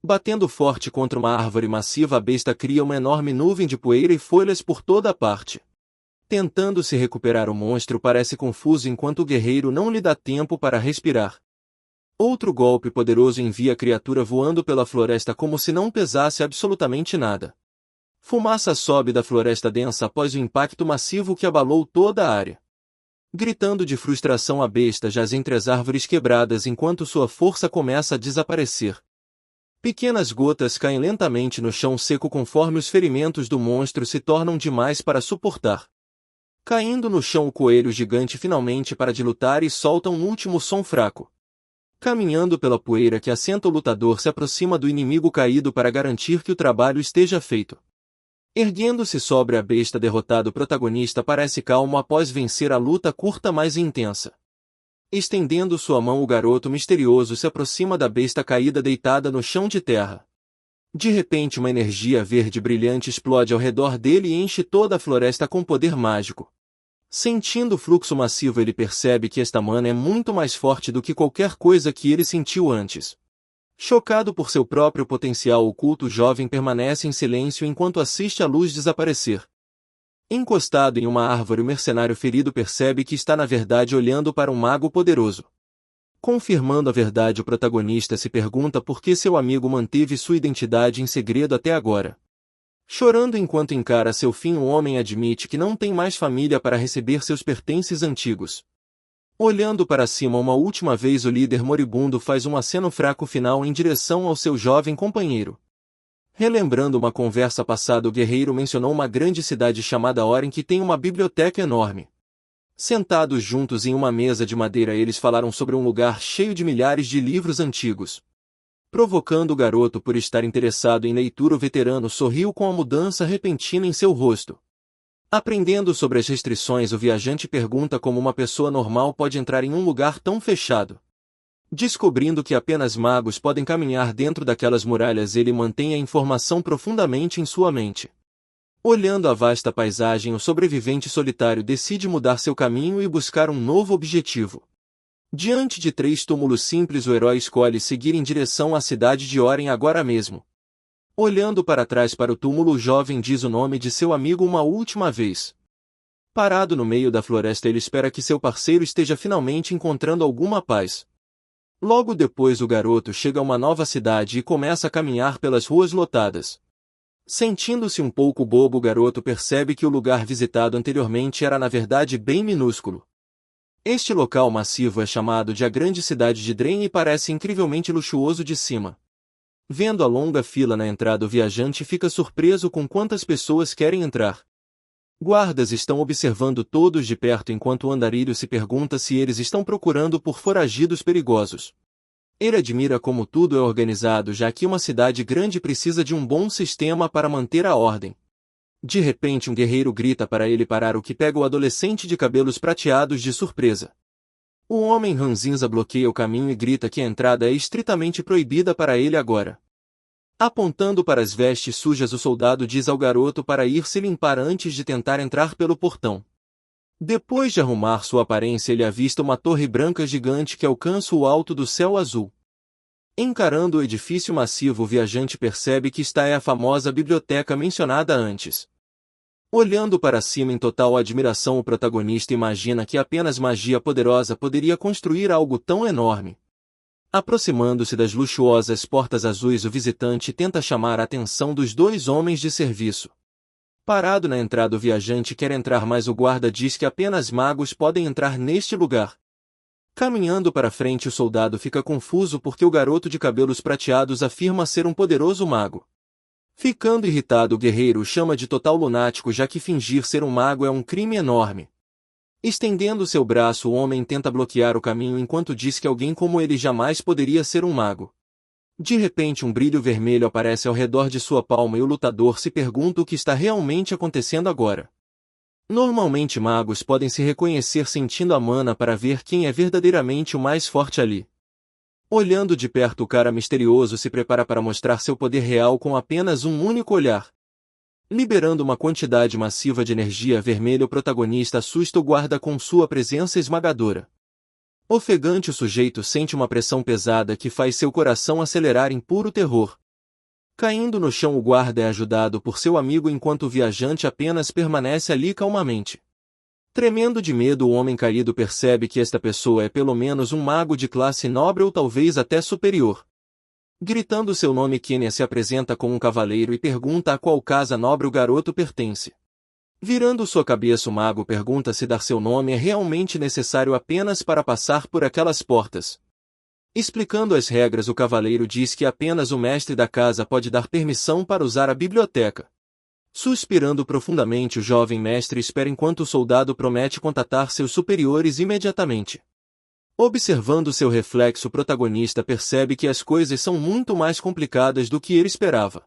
Batendo forte contra uma árvore massiva, a besta cria uma enorme nuvem de poeira e folhas por toda a parte. Tentando se recuperar, o monstro parece confuso enquanto o guerreiro não lhe dá tempo para respirar. Outro golpe poderoso envia a criatura voando pela floresta como se não pesasse absolutamente nada. Fumaça sobe da floresta densa após o impacto massivo que abalou toda a área. Gritando de frustração, a besta jaz entre as árvores quebradas enquanto sua força começa a desaparecer. Pequenas gotas caem lentamente no chão seco conforme os ferimentos do monstro se tornam demais para suportar. Caindo no chão, o coelho gigante finalmente para de lutar e solta um último som fraco. Caminhando pela poeira que assenta, o lutador se aproxima do inimigo caído para garantir que o trabalho esteja feito. Erguendo-se sobre a besta derrotada, o protagonista parece calmo após vencer a luta curta mais intensa. Estendendo sua mão, o garoto misterioso se aproxima da besta caída deitada no chão de terra. De repente, uma energia verde brilhante explode ao redor dele e enche toda a floresta com poder mágico. Sentindo o fluxo massivo, ele percebe que esta mana é muito mais forte do que qualquer coisa que ele sentiu antes. Chocado por seu próprio potencial oculto, o jovem permanece em silêncio enquanto assiste a luz desaparecer. Encostado em uma árvore, o mercenário ferido percebe que está na verdade olhando para um mago poderoso. Confirmando a verdade, o protagonista se pergunta por que seu amigo manteve sua identidade em segredo até agora. Chorando enquanto encara seu fim, o homem admite que não tem mais família para receber seus pertences antigos. Olhando para cima uma última vez, o líder moribundo faz um aceno fraco final em direção ao seu jovem companheiro. Relembrando uma conversa passada, o guerreiro mencionou uma grande cidade chamada Oren que tem uma biblioteca enorme. Sentados juntos em uma mesa de madeira, eles falaram sobre um lugar cheio de milhares de livros antigos. Provocando o garoto por estar interessado em leitura, o veterano sorriu com a mudança repentina em seu rosto. Aprendendo sobre as restrições, o viajante pergunta como uma pessoa normal pode entrar em um lugar tão fechado. Descobrindo que apenas magos podem caminhar dentro daquelas muralhas, ele mantém a informação profundamente em sua mente. Olhando a vasta paisagem, o sobrevivente solitário decide mudar seu caminho e buscar um novo objetivo. Diante de 3 túmulos simples, o herói escolhe seguir em direção à cidade de Oren agora mesmo. Olhando para trás para o túmulo, o jovem diz o nome de seu amigo uma última vez. Parado no meio da floresta, ele espera que seu parceiro esteja finalmente encontrando alguma paz. Logo depois, o garoto chega a uma nova cidade e começa a caminhar pelas ruas lotadas. Sentindo-se um pouco bobo, o garoto percebe que o lugar visitado anteriormente era na verdade bem minúsculo. Este local massivo é chamado de a grande cidade de Dren e parece incrivelmente luxuoso de cima. Vendo a longa fila na entrada, o viajante fica surpreso com quantas pessoas querem entrar. Guardas estão observando todos de perto enquanto o andarilho se pergunta se eles estão procurando por foragidos perigosos. Ele admira como tudo é organizado, já que uma cidade grande precisa de um bom sistema para manter a ordem. De repente, um guerreiro grita para ele parar, o que pega o adolescente de cabelos prateados de surpresa. O homem ranzinza bloqueia o caminho e grita que a entrada é estritamente proibida para ele agora. Apontando para as vestes sujas, o soldado diz ao garoto para ir se limpar antes de tentar entrar pelo portão. Depois de arrumar sua aparência, ele avista uma torre branca gigante que alcança o alto do céu azul. Encarando o edifício massivo, o viajante percebe que está a famosa biblioteca mencionada antes. Olhando para cima em total admiração, o protagonista imagina que apenas magia poderosa poderia construir algo tão enorme. Aproximando-se das luxuosas portas azuis, o visitante tenta chamar a atenção dos 2 homens de serviço. Parado na entrada, o viajante quer entrar, mas o guarda diz que apenas magos podem entrar neste lugar. Caminhando para frente, o soldado fica confuso porque o garoto de cabelos prateados afirma ser um poderoso mago. Ficando irritado, o guerreiro o chama de total lunático, já que fingir ser um mago é um crime enorme. Estendendo seu braço, o homem tenta bloquear o caminho enquanto diz que alguém como ele jamais poderia ser um mago. De repente, um brilho vermelho aparece ao redor de sua palma e o lutador se pergunta o que está realmente acontecendo agora. Normalmente, magos podem se reconhecer sentindo a mana para ver quem é verdadeiramente o mais forte ali. Olhando de perto, o cara misterioso se prepara para mostrar seu poder real com apenas um único olhar. Liberando uma quantidade massiva de energia vermelha, o protagonista assusta o guarda com sua presença esmagadora. Ofegante, o sujeito sente uma pressão pesada que faz seu coração acelerar em puro terror. Caindo no chão, o guarda é ajudado por seu amigo enquanto o viajante apenas permanece ali calmamente. Tremendo de medo, o homem caído percebe que esta pessoa é pelo menos um mago de classe nobre ou talvez até superior. Gritando seu nome, Kenya se apresenta como um cavaleiro e pergunta a qual casa nobre o garoto pertence. Virando sua cabeça, o mago pergunta se dar seu nome é realmente necessário apenas para passar por aquelas portas. Explicando as regras, o cavaleiro diz que apenas o mestre da casa pode dar permissão para usar a biblioteca. Suspirando profundamente, o jovem mestre espera enquanto o soldado promete contatar seus superiores imediatamente. Observando seu reflexo, o protagonista percebe que as coisas são muito mais complicadas do que ele esperava.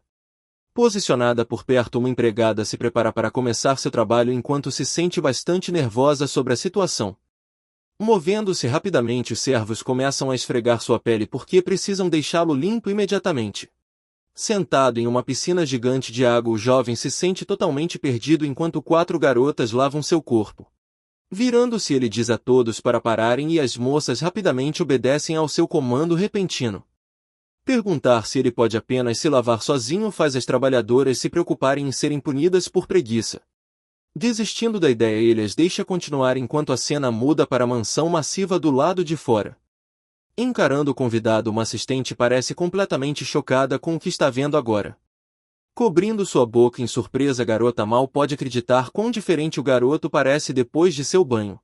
Posicionada por perto, uma empregada se prepara para começar seu trabalho enquanto se sente bastante nervosa sobre a situação. Movendo-se rapidamente, os servos começam a esfregar sua pele porque precisam deixá-lo limpo imediatamente. Sentado em uma piscina gigante de água, o jovem se sente totalmente perdido enquanto 4 garotas lavam seu corpo. Virando-se, ele diz a todos para pararem e as moças rapidamente obedecem ao seu comando repentino. Perguntar se ele pode apenas se lavar sozinho faz as trabalhadoras se preocuparem em serem punidas por preguiça. Desistindo da ideia, ele as deixa continuar enquanto a cena muda para a mansão massiva do lado de fora. Encarando o convidado, uma assistente parece completamente chocada com o que está vendo agora. Cobrindo sua boca em surpresa, a garota mal pode acreditar quão diferente o garoto parece depois de seu banho.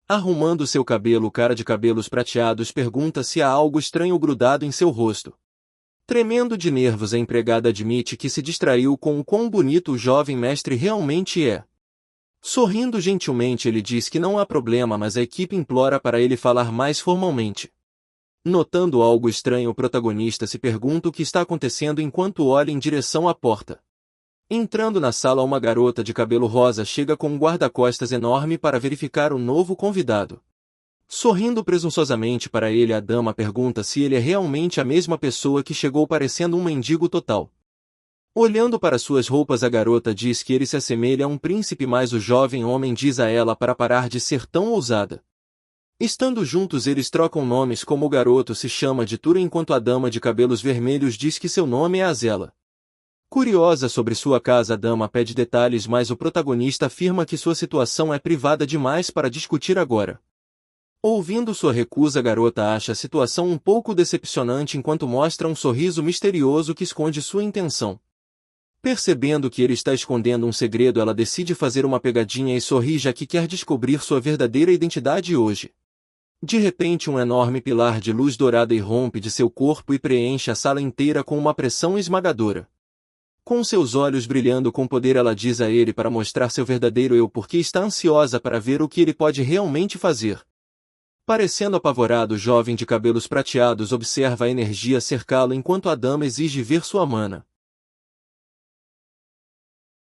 Arrumando seu cabelo, o cara de cabelos prateados pergunta se há algo estranho grudado em seu rosto. Tremendo de nervos, a empregada admite que se distraiu com o quão bonito o jovem mestre realmente é. Sorrindo gentilmente, ele diz que não há problema, mas a equipe implora para ele falar mais formalmente. Notando algo estranho, o protagonista se pergunta o que está acontecendo enquanto olha em direção à porta. Entrando na sala, uma garota de cabelo rosa chega com um guarda-costas enorme para verificar o novo convidado. Sorrindo presunçosamente para ele, a dama pergunta se ele é realmente a mesma pessoa que chegou parecendo um mendigo total. Olhando para suas roupas, a garota diz que ele se assemelha a um príncipe, mas o jovem homem diz a ela para parar de ser tão ousada. Estando juntos, eles trocam nomes, como o garoto se chama de Tura enquanto a dama de cabelos vermelhos diz que seu nome é Azela. Curiosa sobre sua casa, a dama pede detalhes, mas o protagonista afirma que sua situação é privada demais para discutir agora. Ouvindo sua recusa, a garota acha a situação um pouco decepcionante enquanto mostra um sorriso misterioso que esconde sua intenção. Percebendo que ele está escondendo um segredo, ela decide fazer uma pegadinha e sorri, já que quer descobrir sua verdadeira identidade hoje. De repente, um enorme pilar de luz dourada irrompe de seu corpo e preenche a sala inteira com uma pressão esmagadora. Com seus olhos brilhando com poder, ela diz a ele para mostrar seu verdadeiro eu, porque está ansiosa para ver o que ele pode realmente fazer. Parecendo apavorado, o jovem de cabelos prateados observa a energia cercá-lo enquanto a dama exige ver sua mana.